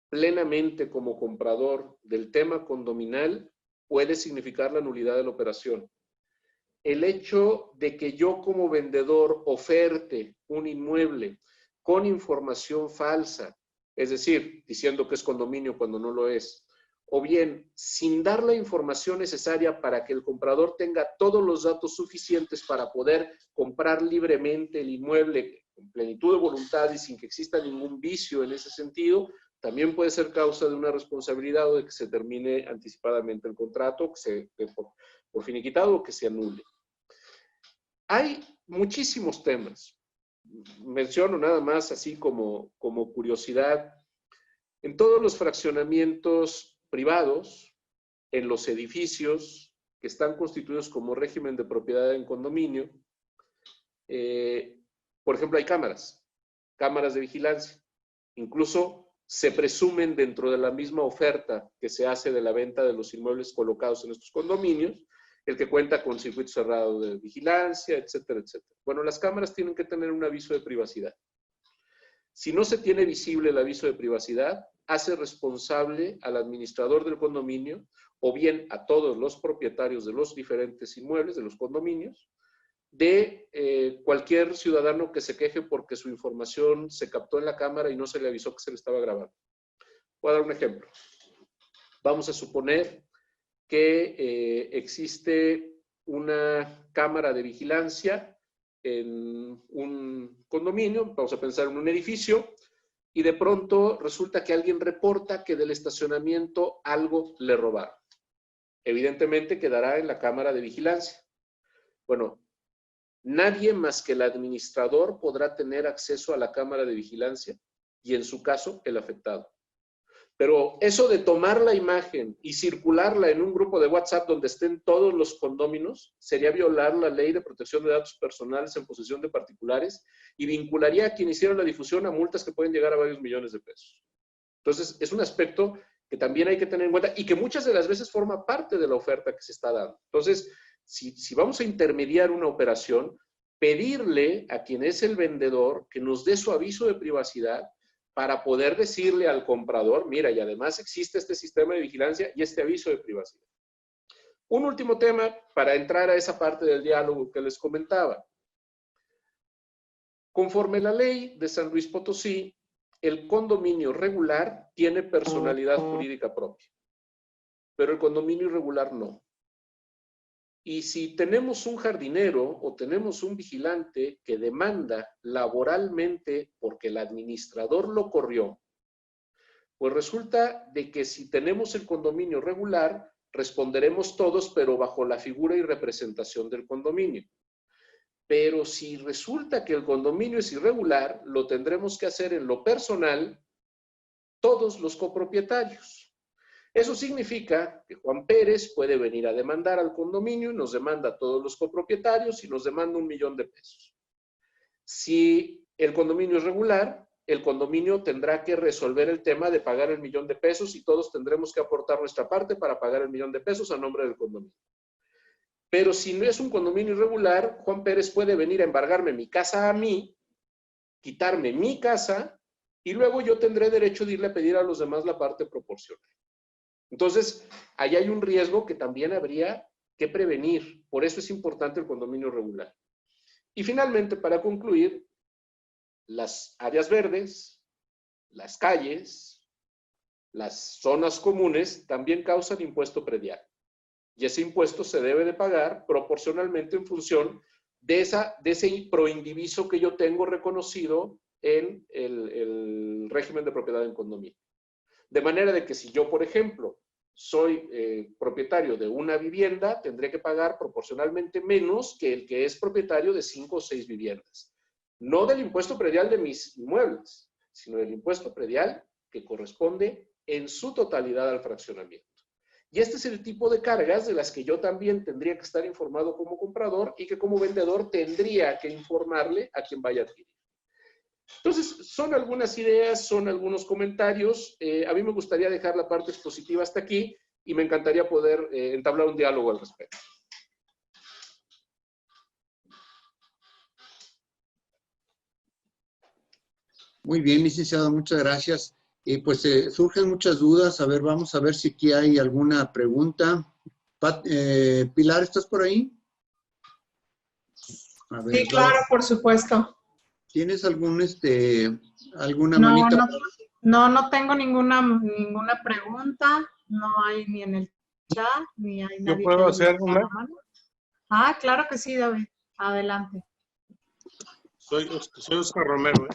plenamente como comprador del tema condominal puede significar la nulidad de la operación. El hecho de que yo como vendedor oferte un inmueble con información falsa, es decir, diciendo que es condominio cuando no lo es, o bien sin dar la información necesaria para que el comprador tenga todos los datos suficientes para poder comprar libremente el inmueble con plenitud de voluntad y sin que exista ningún vicio en ese sentido, también puede ser causa de una responsabilidad o de que se termine anticipadamente el contrato, que por finiquitado o que se anule. Hay muchísimos temas. Menciono nada más así como curiosidad. En todos los fraccionamientos privados, en los edificios que están constituidos como régimen de propiedad en condominio, por ejemplo, hay cámaras de vigilancia. Incluso se presumen dentro de la misma oferta que se hace de la venta de los inmuebles colocados en estos condominios, el que cuenta con circuito cerrado de vigilancia, etcétera, etcétera. Bueno, las cámaras tienen que tener un aviso de privacidad. Si no se tiene visible el aviso de privacidad, hace responsable al administrador del condominio o bien a todos los propietarios de los diferentes inmuebles, de los condominios, de cualquier ciudadano que se queje porque su información se captó en la cámara y no se le avisó que se le estaba grabando. Voy a dar un ejemplo. Vamos a suponer que existe una cámara de vigilancia en un condominio, vamos a pensar en un edificio, y de pronto resulta que alguien reporta que del estacionamiento algo le robaron. Evidentemente quedará en la cámara de vigilancia. Bueno, nadie más que el administrador podrá tener acceso a la cámara de vigilancia y en su caso el afectado. Pero eso de tomar la imagen y circularla en un grupo de WhatsApp donde estén todos los condóminos sería violar la ley de protección de datos personales en posesión de particulares y vincularía a quien hiciera la difusión a multas que pueden llegar a varios millones de pesos. Entonces, es un aspecto que también hay que tener en cuenta y que muchas de las veces forma parte de la oferta que se está dando. Entonces, si vamos a intermediar una operación, pedirle a quien es el vendedor que nos dé su aviso de privacidad para poder decirle al comprador, mira, y además existe este sistema de vigilancia y este aviso de privacidad. Un último tema para entrar a esa parte del diálogo que les comentaba. Conforme la ley de San Luis Potosí, el condominio regular tiene personalidad jurídica propia, pero el condominio irregular no. Y si tenemos un jardinero o tenemos un vigilante que demanda laboralmente porque el administrador lo corrió, pues resulta de que si tenemos el condominio regular, responderemos todos, pero bajo la figura y representación del condominio. Pero si resulta que el condominio es irregular, lo tendremos que hacer en lo personal todos los copropietarios. Eso significa que Juan Pérez puede venir a demandar al condominio y nos demanda a todos los copropietarios y nos demanda $1,000,000 de pesos. Si el condominio es regular, el condominio tendrá que resolver el tema de pagar el $1,000,000 de pesos y todos tendremos que aportar nuestra parte para pagar el $1,000,000 de pesos a nombre del condominio. Pero si no es un condominio irregular, Juan Pérez puede venir a embargarme mi casa a mí, quitarme mi casa y luego yo tendré derecho de irle a pedir a los demás la parte proporcional. Entonces, ahí hay un riesgo que también habría que prevenir. Por eso es importante el condominio regular. Y finalmente, para concluir, las áreas verdes, las calles, las zonas comunes también causan impuesto predial. Y ese impuesto se debe de pagar proporcionalmente en función de ese proindiviso que yo tengo reconocido en el régimen de propiedad en condominio. De manera de que si yo, por ejemplo, soy propietario de una vivienda, tendré que pagar proporcionalmente menos que el que es propietario de 5 o 6 viviendas. No del impuesto predial de mis inmuebles, sino del impuesto predial que corresponde en su totalidad al fraccionamiento. Y este es el tipo de cargas de las que yo también tendría que estar informado como comprador y que como vendedor tendría que informarle a quien vaya a adquirir. Entonces, son algunas ideas, son algunos comentarios. A mí me gustaría dejar la parte expositiva hasta aquí y me encantaría poder entablar un diálogo al respecto.
Muy bien, licenciado, muchas gracias. Pues surgen muchas dudas. A ver, vamos a ver si aquí hay alguna pregunta. Pilar, ¿estás por ahí? A ver,
Sí, claro, por supuesto.
¿Tienes alguna manita?
No tengo ninguna pregunta. No hay ni en el chat, ni hay nadie.
¿Yo puedo hacer una?
Ah, claro que sí, David. Adelante.
Soy Oscar Romero.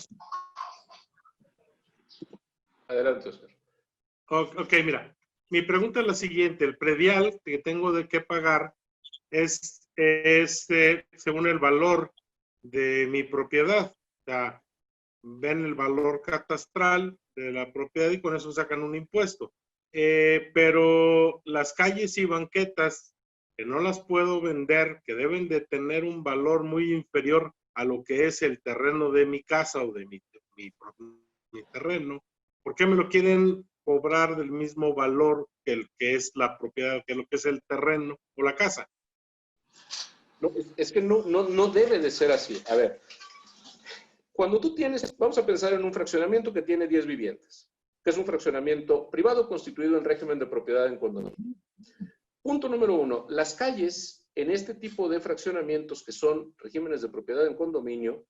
Adelante, Oscar.
Ok, mira. Mi pregunta es la siguiente. El predial que tengo de qué pagar es según el valor de mi propiedad. O sea, ven el valor catastral de la propiedad y con eso sacan un impuesto. Pero las calles y banquetas, que no las puedo vender, que deben de tener un valor muy inferior a lo que es el terreno de mi casa o de mi terreno, ¿por qué me lo quieren cobrar del mismo valor que el que es la propiedad, que lo que es el terreno o la casa?
No, es que no debe de ser así. A ver, cuando tú tienes, vamos a pensar en un fraccionamiento que tiene 10 viviendas, que es un fraccionamiento privado constituido en régimen de propiedad en condominio. Punto número 1, las calles en este tipo de fraccionamientos que son regímenes de propiedad en condominio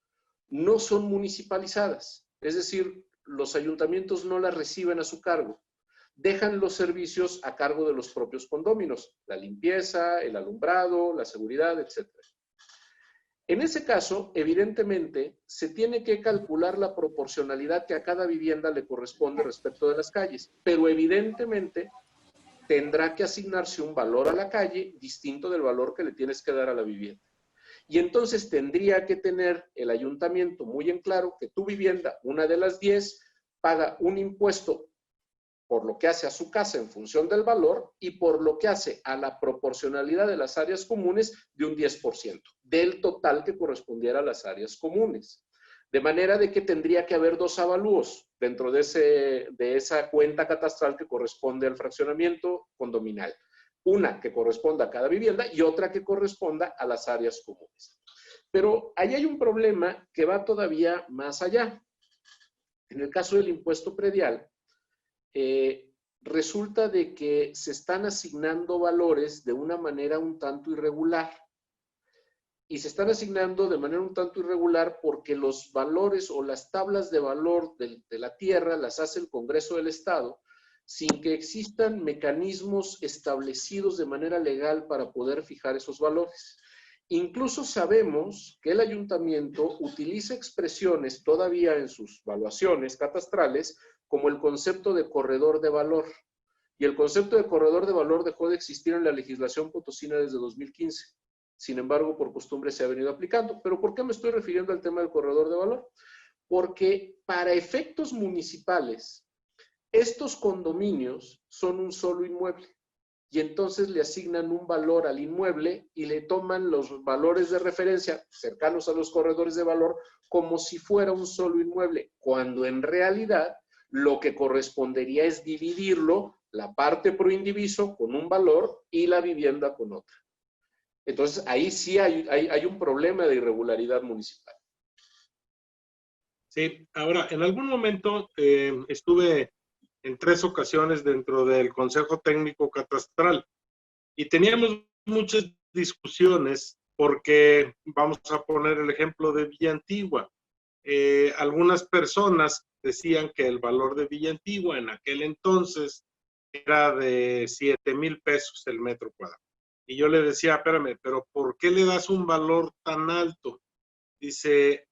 no son municipalizadas, es decir, los ayuntamientos no las reciben a su cargo, dejan los servicios a cargo de los propios condóminos, la limpieza, el alumbrado, la seguridad, etc. En ese caso, evidentemente, se tiene que calcular la proporcionalidad que a cada vivienda le corresponde respecto de las calles, pero evidentemente tendrá que asignarse un valor a la calle distinto del valor que le tienes que dar a la vivienda. Y entonces tendría que tener el ayuntamiento muy en claro que tu vivienda, una de las 10, paga un impuesto por lo que hace a su casa en función del valor y por lo que hace a la proporcionalidad de las áreas comunes de un 10% del total que correspondiera a las áreas comunes. De manera de que tendría que haber dos avalúos dentro de esa cuenta catastral que corresponde al fraccionamiento condominal. Una que corresponda a cada vivienda y otra que corresponda a las áreas comunes. Pero ahí hay un problema que va todavía más allá. En el caso del impuesto predial, resulta de que se están asignando valores de una manera un tanto irregular. Y se están asignando de manera un tanto irregular porque los valores o las tablas de valor de la tierra las hace el Congreso del Estado sin que existan mecanismos establecidos de manera legal para poder fijar esos valores. Incluso sabemos que el ayuntamiento utiliza expresiones todavía en sus evaluaciones catastrales como el concepto de corredor de valor. Y el concepto de corredor de valor dejó de existir en la legislación potosina desde 2015. Sin embargo, por costumbre se ha venido aplicando. ¿Pero por qué me estoy refiriendo al tema del corredor de valor? Porque para efectos municipales, estos condominios son un solo inmueble y entonces le asignan un valor al inmueble y le toman los valores de referencia cercanos a los corredores de valor como si fuera un solo inmueble, cuando en realidad lo que correspondería es dividirlo, la parte pro indiviso con un valor y la vivienda con otra. Entonces, ahí sí hay un problema de irregularidad municipal.
Sí, ahora, en algún momento estuve en 3 ocasiones dentro del Consejo Técnico Catastral y teníamos muchas discusiones porque, vamos a poner el ejemplo de Villa Antigua. Algunas personas decían que el valor de Villa Antigua en aquel entonces era de 7,000 pesos el metro cuadrado. Y yo le decía, espérame, pero ¿por qué le das un valor tan alto? Dice,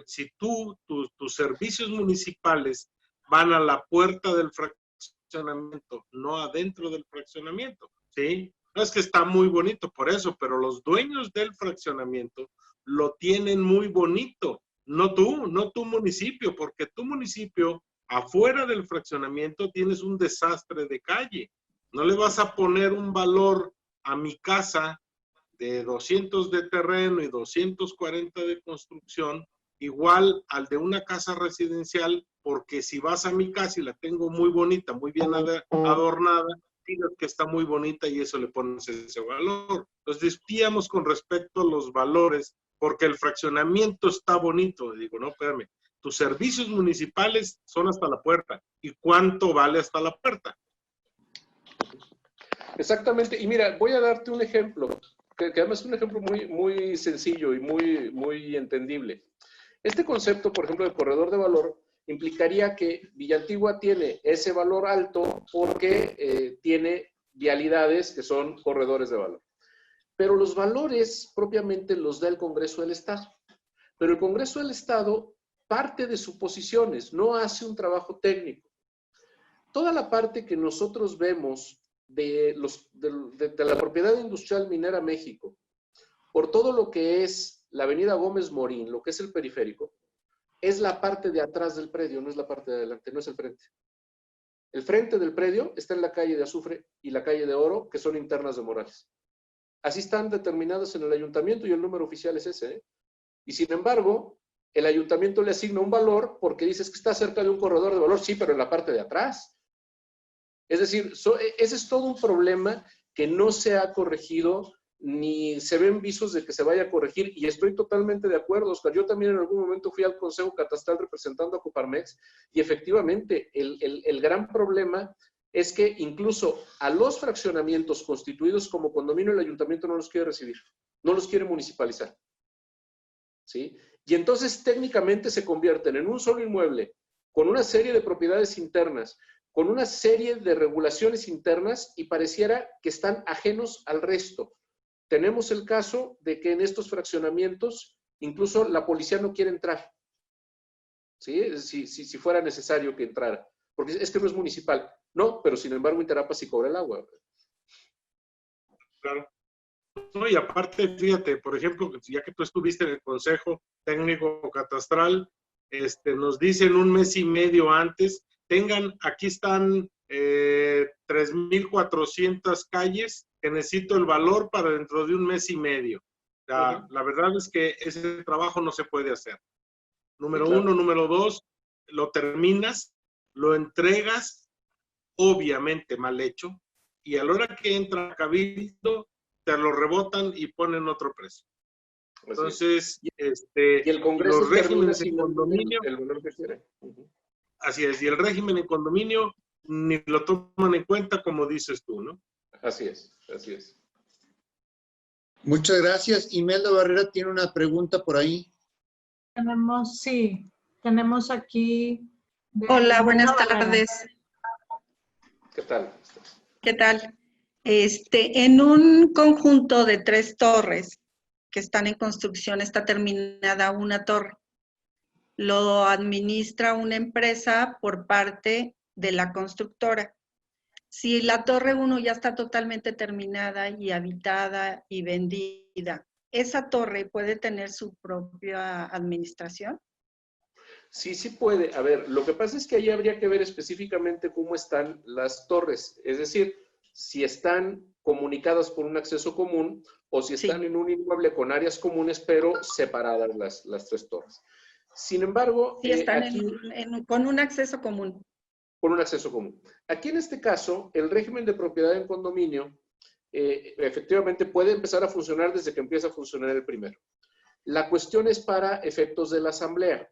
si tus servicios municipales van a la puerta del fraccionamiento, no adentro del fraccionamiento, ¿sí? No es que está muy bonito por eso, pero los dueños del fraccionamiento lo tienen muy bonito, no tu municipio, porque tu municipio, afuera del fraccionamiento, tienes un desastre de calle. No le vas a poner un valor a mi casa de 200 de terreno y 240 de construcción, igual al de una casa residencial, porque si vas a mi casa y la tengo muy bonita, muy bien adornada, digas que está muy bonita y eso le pones ese valor. Entonces discutíamos con respecto a los valores, porque el fraccionamiento está bonito. Digo, no, espérame, tus servicios municipales son hasta la puerta. ¿Y cuánto vale hasta la puerta?
Exactamente. Y mira, voy a darte un ejemplo, que además es un ejemplo muy sencillo y muy entendible. Este concepto, por ejemplo, de corredor de valor, implicaría que Villa Antigua tiene ese valor alto porque tiene vialidades que son corredores de valor. Pero los valores propiamente los da el Congreso del Estado. Pero el Congreso del Estado parte de suposiciones, no hace un trabajo técnico. Toda la parte que nosotros vemos de la propiedad industrial minera México, por todo lo que es la avenida Gómez Morín, lo que es el periférico, es la parte de atrás del predio, no es la parte de adelante, no es el frente. El frente del predio está en la calle de Azufre y la calle de Oro, que son internas de Morales. Así están determinadas en el ayuntamiento y el número oficial es ese, ¿eh? Y sin embargo, el ayuntamiento le asigna un valor porque dices que está cerca de un corredor de valor, sí, pero en la parte de atrás. Es decir, ese es todo un problema que no se ha corregido ni se ven visos de que se vaya a corregir, y estoy totalmente de acuerdo, Oscar. Yo también en algún momento fui al Consejo Catastral representando a Coparmex, y efectivamente el gran problema es que incluso a los fraccionamientos constituidos como condominio el ayuntamiento no los quiere recibir, no los quiere municipalizar, ¿sí? Y entonces técnicamente se convierten en un solo inmueble, con una serie de propiedades internas, con una serie de regulaciones internas, y pareciera que están ajenos al resto. Tenemos el caso de que en estos fraccionamientos incluso la policía no quiere entrar, ¿sí? Si fuera necesario que entrara, porque es que no es municipal. No, pero sin embargo Interapa sí cobra el agua.
Claro. No, y aparte, fíjate, por ejemplo, ya que tú estuviste en el Consejo Técnico Catastral, nos dicen un mes y medio antes, aquí están 3,400 calles que necesito el valor para dentro de un mes y medio. La verdad es que ese trabajo no se puede hacer. Número uno. Número dos, lo terminas, lo entregas, obviamente mal hecho, y a la hora que entra a Cabildo, te lo rebotan y ponen otro precio. Entonces,
y el Congreso
los regímenes en condominio,
el valor que quiere.
Así es, y el régimen en condominio ni lo toman en cuenta, como dices tú, ¿no?
Así es, así es.
Muchas gracias. Imelda Barrera tiene una pregunta por ahí.
Tenemos aquí.
Hola, buenas tardes.
¿Qué tal?
¿Qué tal? En un conjunto de 3 torres que están en construcción, está terminada una torre. Lo administra una empresa por parte de la constructora. Si la torre 1 ya está totalmente terminada y habitada y vendida, ¿esa torre puede tener su propia administración?
Sí, sí puede. A ver, lo que pasa es que ahí habría que ver específicamente cómo están las torres. Es decir, si están comunicadas por un acceso común o si están en un inmueble con áreas comunes, pero separadas las 3 torres. Sin embargo,
sí, están
aquí,
con un acceso común.
Con un acceso común. Aquí en este caso, el régimen de propiedad en condominio efectivamente puede empezar a funcionar desde que empieza a funcionar el primero. La cuestión es para efectos de la asamblea.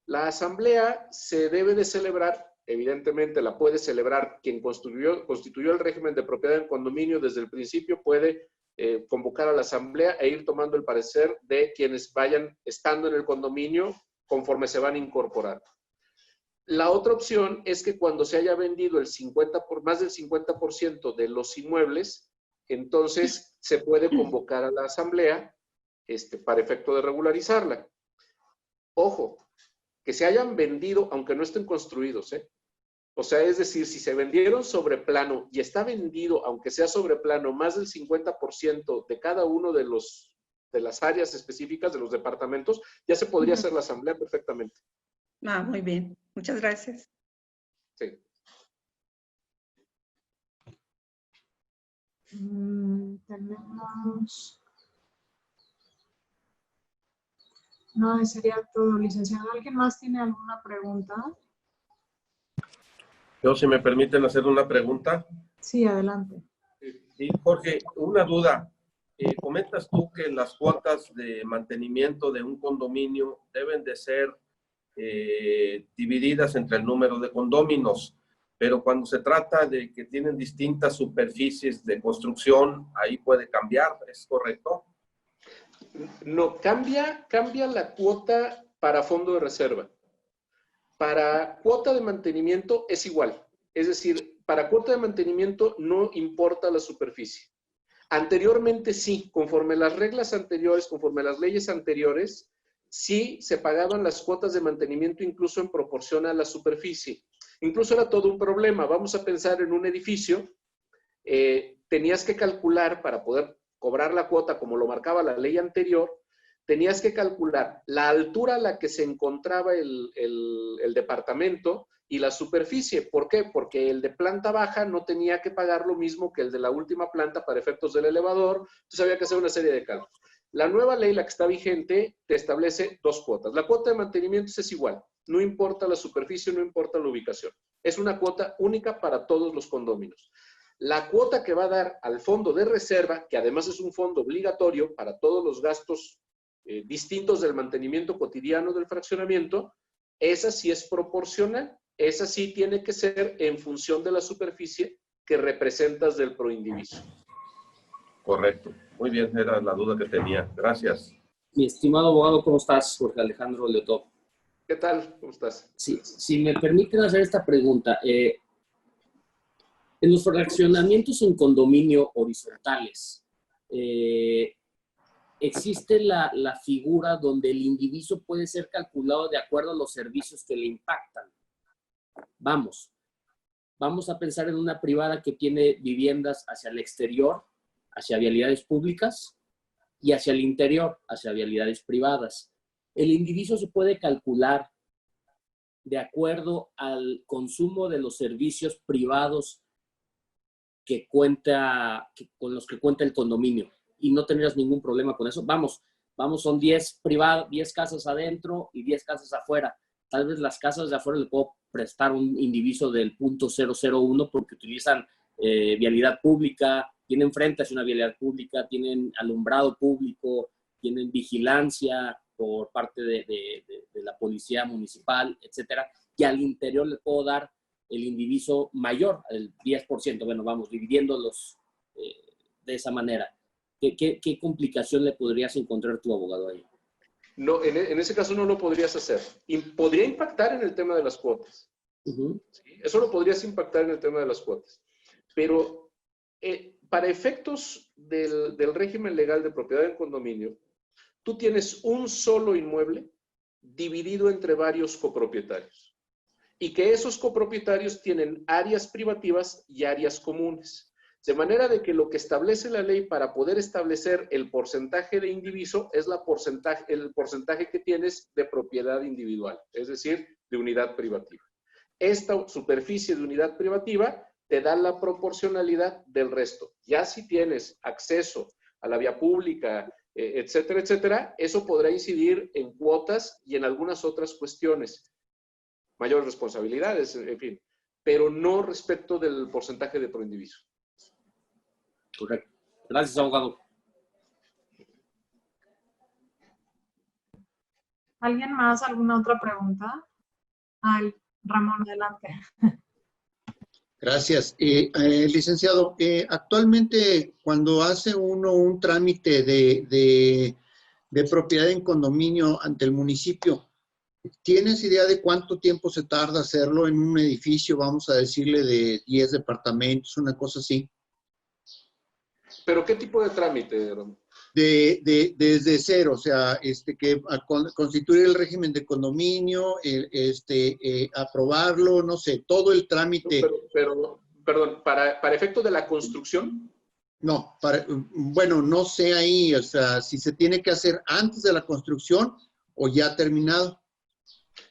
La asamblea se debe de celebrar, evidentemente la puede celebrar quien constituyó el régimen de propiedad en condominio desde el principio, puede convocar a la asamblea e ir tomando el parecer de quienes vayan estando en el condominio conforme se van incorporando. La otra opción es que cuando se haya vendido más del 50% de los inmuebles, entonces se puede convocar a la asamblea para efecto de regularizarla. Ojo, que se hayan vendido aunque no estén construidos, ¿eh? O sea, es decir, si se vendieron sobre plano y está vendido, aunque sea sobre plano, más del 50% de cada uno de las áreas específicas de los departamentos, ya se podría hacer la asamblea perfectamente.
Ah, muy bien. Muchas gracias.
Sí.
Tenemos... No, sería todo, licenciado. ¿Alguien más tiene alguna pregunta?
Yo, si me permiten hacer una pregunta.
Sí, adelante.
Sí, Jorge, una duda. Comentas tú que las cuotas de mantenimiento de un condominio deben de ser divididas entre el número de condóminos, pero cuando se trata de que tienen distintas superficies de construcción, ahí puede cambiar, ¿es correcto?
No, cambia la cuota para fondo de reserva. Para cuota de mantenimiento es igual. Es decir, para cuota de mantenimiento no importa la superficie. Anteriormente sí, conforme las reglas anteriores, conforme las leyes anteriores, sí se pagaban las cuotas de mantenimiento incluso en proporción a la superficie. Incluso era todo un problema. Vamos a pensar en un edificio, tenías que calcular para poder cobrar la cuota como lo marcaba la ley anterior, tenías que calcular la altura a la que se encontraba el departamento y la superficie. ¿Por qué? Porque el de planta baja no tenía que pagar lo mismo que el de la última planta para efectos del elevador, entonces había que hacer una serie de cálculos. La nueva ley, la que está vigente, te establece 2 cuotas. La cuota de mantenimiento es igual, no importa la superficie, no importa la ubicación. Es una cuota única para todos los condominios. La cuota que va a dar al fondo de reserva, que además es un fondo obligatorio para todos los gastos distintos del mantenimiento cotidiano del fraccionamiento, esa sí es proporcional, esa sí tiene que ser en función de la superficie que representas del proindiviso.
Correcto. Muy bien, era la duda que tenía. Gracias.
Mi estimado abogado, ¿cómo estás? Jorge Alejandro Leotó.
¿Qué tal? ¿Cómo estás?
Sí, si me permiten hacer esta pregunta. En los fraccionamientos en condominio horizontales, existe la figura donde el indiviso puede ser calculado de acuerdo a los servicios que le impactan. Vamos a pensar en una privada que tiene viviendas hacia el exterior, hacia vialidades públicas, y hacia el interior, hacia vialidades privadas. El indiviso se puede calcular de acuerdo al consumo de los servicios privados con los que cuenta el condominio, y no tendrías ningún problema con eso. Vamos, son 10 casas adentro y 10 casas afuera. Tal vez las casas de afuera le puedo prestar un indiviso del 0.001 porque utilizan vialidad pública, tienen frente hacia una vialidad pública, tienen alumbrado público, tienen vigilancia por parte de la policía municipal, etcétera. Y al interior le puedo dar el indiviso mayor, el 10%. Bueno, vamos dividiéndolos de esa manera. ¿Qué complicación le podrías encontrar tu abogado ahí?
No, en ese caso no lo podrías hacer. Podría impactar en el tema de las cuotas.
Uh-huh.
¿Sí? Eso lo podrías impactar en el tema de las cuotas. Pero para efectos del régimen legal de propiedad en condominio, tú tienes un solo inmueble dividido entre varios copropietarios. Y que esos copropietarios tienen áreas privativas y áreas comunes. De manera de que lo que establece la ley para poder establecer el porcentaje de indiviso es el porcentaje que tienes de propiedad individual, es decir, de unidad privativa. Esta superficie de unidad privativa te da la proporcionalidad del resto. Ya si tienes acceso a la vía pública, etcétera, etcétera, eso podrá incidir en cuotas y en algunas otras cuestiones. Mayores responsabilidades, en fin, pero no respecto del porcentaje de proindiviso.
Correcto. Gracias, abogado.
¿Alguien más? ¿Alguna otra pregunta? Ay, Ramón, adelante.
Gracias. Licenciado, actualmente cuando hace uno un trámite de propiedad en condominio ante el municipio, ¿tienes idea de cuánto tiempo se tarda hacerlo en un edificio, vamos a decirle, de 10 departamentos, una cosa así?
¿Pero qué tipo de trámite, Ramón?
Desde cero, o sea, que constituir el régimen de condominio, aprobarlo, no sé, todo el trámite.
Perdón, ¿para efecto de la construcción?
No, bueno, no sé ahí, o sea, si se tiene que hacer antes de la construcción o ya terminado.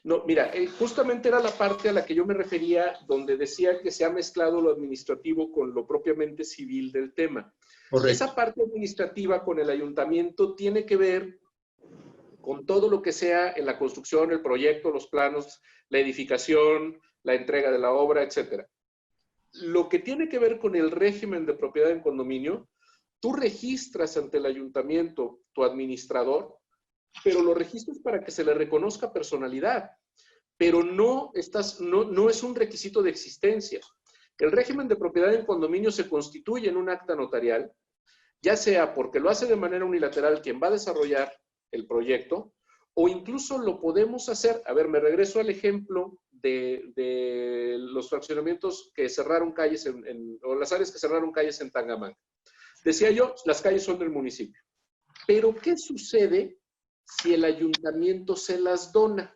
No, mira, justamente era la parte a la que yo me refería, donde decía que se ha mezclado lo administrativo con lo propiamente civil del tema. Correcto. Esa parte administrativa con el ayuntamiento tiene que ver con todo lo que sea en la construcción, el proyecto, los planos, la edificación, la entrega de la obra, etc. Lo que tiene que ver con el régimen de propiedad en condominio, tú registras ante el ayuntamiento tu administrador, pero lo registras para que se le reconozca personalidad, pero no es un requisito de existencia. El régimen de propiedad en condominio se constituye en un acta notarial, ya sea porque lo hace de manera unilateral quien va a desarrollar el proyecto, o incluso lo podemos hacer, a ver, me regreso al ejemplo de los fraccionamientos que cerraron calles, o las áreas que cerraron calles en Tangamanga. Decía yo, las calles son del municipio. Pero, ¿qué sucede si el ayuntamiento se las dona?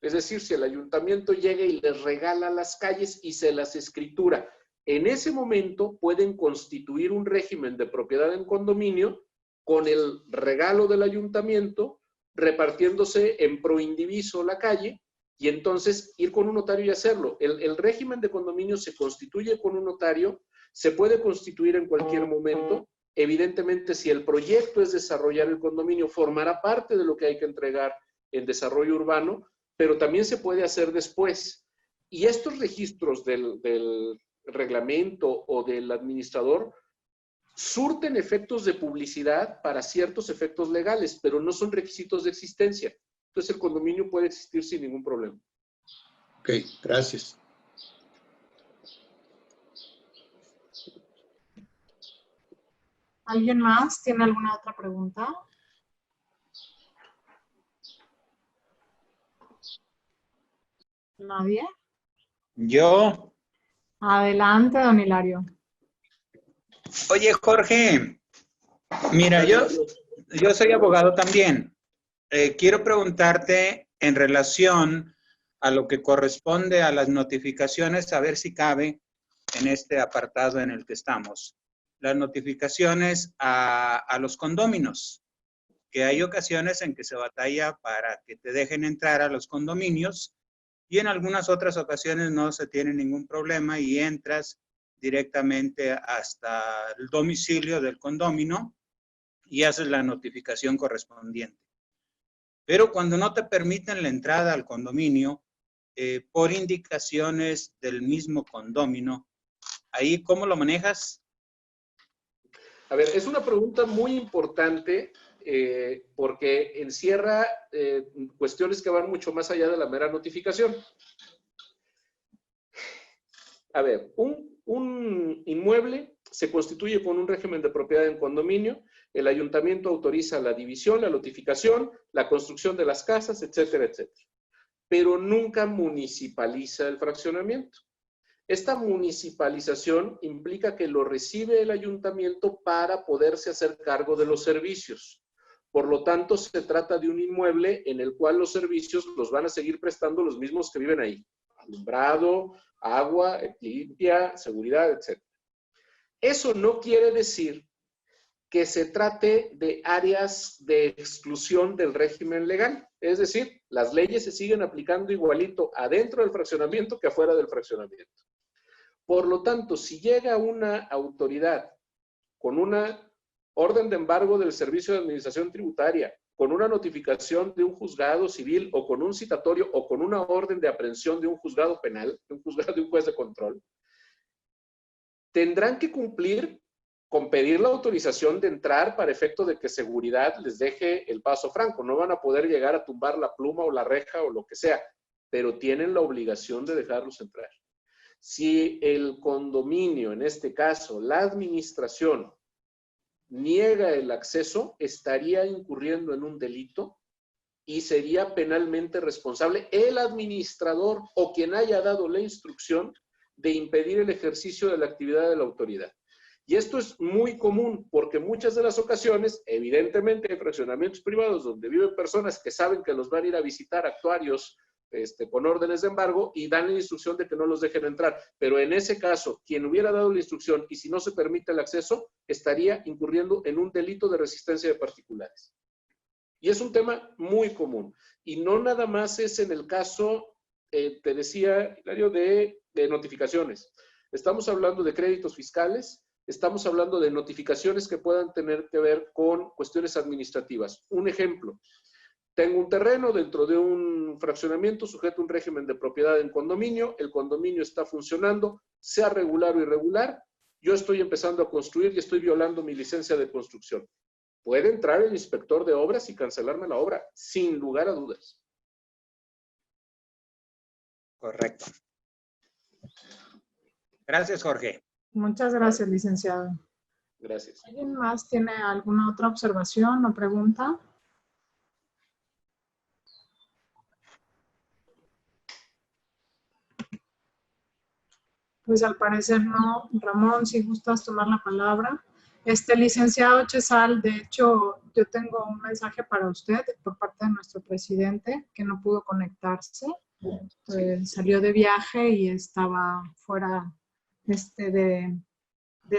Es decir, si el ayuntamiento llega y les regala las calles y se las escritura. En ese momento pueden constituir un régimen de propiedad en condominio con el regalo del ayuntamiento, repartiéndose en proindiviso la calle, y entonces ir con un notario y hacerlo. El régimen de condominio se constituye con un notario, se puede constituir en cualquier momento. Evidentemente, si el proyecto es desarrollar el condominio, formará parte de lo que hay que entregar en desarrollo urbano, pero también se puede hacer después. Y estos registros del reglamento o del administrador surten efectos de publicidad para ciertos efectos legales, pero no son requisitos de existencia. Entonces el condominio puede existir sin ningún problema.
Ok, gracias.
¿Alguien más tiene alguna otra pregunta? ¿Nadie?
Yo.
Adelante, don Hilario.
Oye, Jorge, mira, yo soy abogado también. Quiero preguntarte en relación a lo que corresponde a las notificaciones, a ver si cabe en este apartado en el que estamos. Las notificaciones a los condóminos, que hay ocasiones en que se batalla para que te dejen entrar a los condominios y en algunas otras ocasiones no se tiene ningún problema y entras directamente hasta el domicilio del condomino y haces la notificación correspondiente. Pero cuando no te permiten la entrada al condominio, por indicaciones del mismo condomino, ¿ahí cómo lo manejas?
A ver, es una pregunta muy importante porque encierra cuestiones que van mucho más allá de la mera notificación. A ver, un inmueble se constituye con un régimen de propiedad en condominio, el ayuntamiento autoriza la división, la notificación, la construcción de las casas, etcétera, etcétera. Pero nunca municipaliza el fraccionamiento. Esta municipalización implica que lo recibe el ayuntamiento para poderse hacer cargo de los servicios. Por lo tanto, se trata de un inmueble en el cual los servicios los van a seguir prestando los mismos que viven ahí. Alumbrado, agua, limpia, seguridad, etc. Eso no quiere decir que se trate de áreas de exclusión del régimen legal. Es decir, las leyes se siguen aplicando igualito adentro del fraccionamiento que afuera del fraccionamiento. Por lo tanto, si llega una autoridad con una orden de embargo del Servicio de Administración Tributaria, con una notificación de un juzgado civil o con un citatorio o con una orden de aprehensión de un juzgado penal, de un juez de control, tendrán que cumplir con pedir la autorización de entrar para efecto de que seguridad les deje el paso franco. No van a poder llegar a tumbar la pluma o la reja o lo que sea, pero tienen la obligación de dejarlos entrar. Si el condominio, en este caso la administración, niega el acceso, estaría incurriendo en un delito y sería penalmente responsable el administrador o quien haya dado la instrucción de impedir el ejercicio de la actividad de la autoridad. Y esto es muy común porque muchas de las ocasiones, evidentemente hay fraccionamientos privados donde viven personas que saben que los van a ir a visitar actuarios con órdenes de embargo y dan la instrucción de que no los dejen entrar. Pero en ese caso, quien hubiera dado la instrucción y si no se permite el acceso, estaría incurriendo en un delito de resistencia de particulares. Y es un tema muy común. Y no nada más es en el caso, te decía, Hilario, de notificaciones. Estamos hablando de créditos fiscales, estamos hablando de notificaciones que puedan tener que ver con cuestiones administrativas. Un ejemplo. Tengo un terreno dentro de un fraccionamiento sujeto a un régimen de propiedad en condominio, el condominio está funcionando, sea regular o irregular, yo estoy empezando a construir y estoy violando mi licencia de construcción. Puede entrar el inspector de obras y cancelarme la obra, sin lugar a dudas.
Correcto. Gracias, Jorge.
Muchas gracias, licenciado.
Gracias.
¿Alguien más tiene alguna otra observación o pregunta? Pues al parecer no. Ramón, si gustas tomar la palabra. Licenciado Chezal, de hecho, yo tengo un mensaje para usted por parte de nuestro presidente que no pudo conectarse. Salió de viaje y estaba fuera de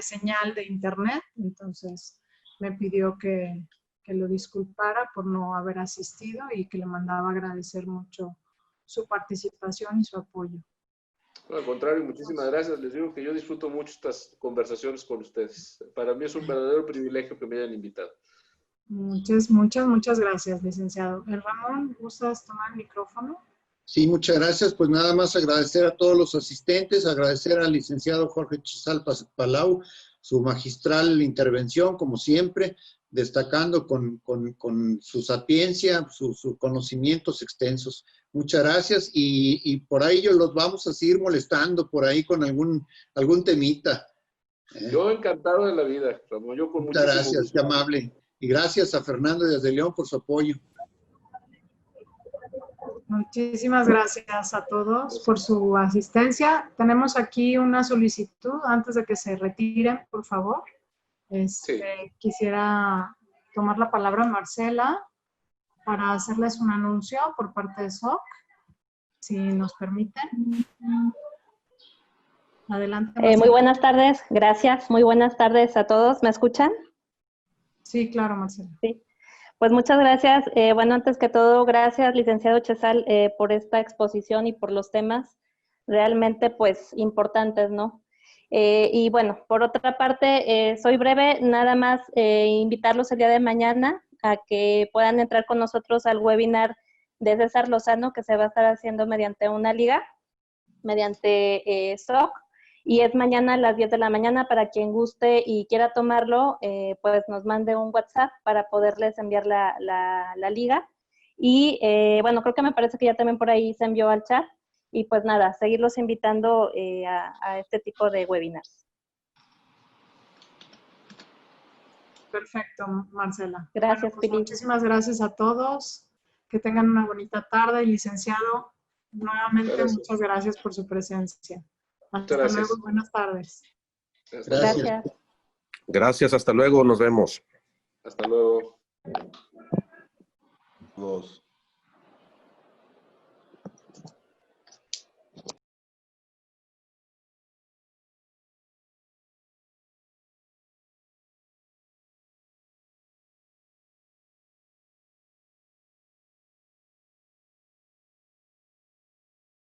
señal de internet. Entonces, me pidió que lo disculpara por no haber asistido y que le mandaba agradecer mucho su participación y su apoyo.
No, al contrario, muchísimas gracias. Les digo que yo disfruto mucho estas conversaciones con ustedes. Para mí es un verdadero privilegio que me hayan invitado.
Muchas gracias, licenciado. Ramón, ¿gustas tomar el micrófono?
Sí, muchas gracias. Pues nada más agradecer a todos los asistentes, agradecer al licenciado Jorge Chizal Palau su magistral intervención, como siempre, destacando con su sapiencia, sus conocimientos extensos. Muchas gracias y por ahí yo los vamos a seguir molestando por ahí con algún temita.
Yo encantado de la vida, Ramón. Yo con
muchas gracias,
gusto.
qué amable. Y gracias a Fernando desde León por su apoyo.
Muchísimas gracias a todos por su asistencia. Tenemos aquí una solicitud antes de que se retiren, por favor.
Sí.
Quisiera tomar la palabra Marcela para hacerles un anuncio por parte de SOC, si nos permiten. Adelante.
Muy buenas tardes, gracias. Muy buenas tardes a todos. ¿Me escuchan?
Sí, claro, Marcela.
Sí. Pues muchas gracias. Bueno, antes que todo, gracias, licenciado Chezal, por esta exposición y por los temas realmente, pues, importantes, ¿no? Y bueno, por otra parte, soy breve, nada más invitarlos el día de mañana a que puedan entrar con nosotros al webinar de César Lozano, que se va a estar haciendo mediante una liga, mediante SOC. Y es mañana a las 10 de la mañana. Para quien guste y quiera tomarlo, pues nos mande un WhatsApp para poderles enviar la liga. Y bueno, creo que me parece que ya también por ahí se envió al chat. Y pues nada, seguirlos invitando a este tipo de webinars.
Perfecto, Marcela.
Gracias,
bueno, pues
Pili.
muchísimas gracias a todos. Que tengan una bonita tarde. Y licenciado, nuevamente muchas gracias por su presencia. Hasta luego, buenas tardes.
Gracias.
Gracias, hasta luego, nos vemos.
Hasta luego.
Los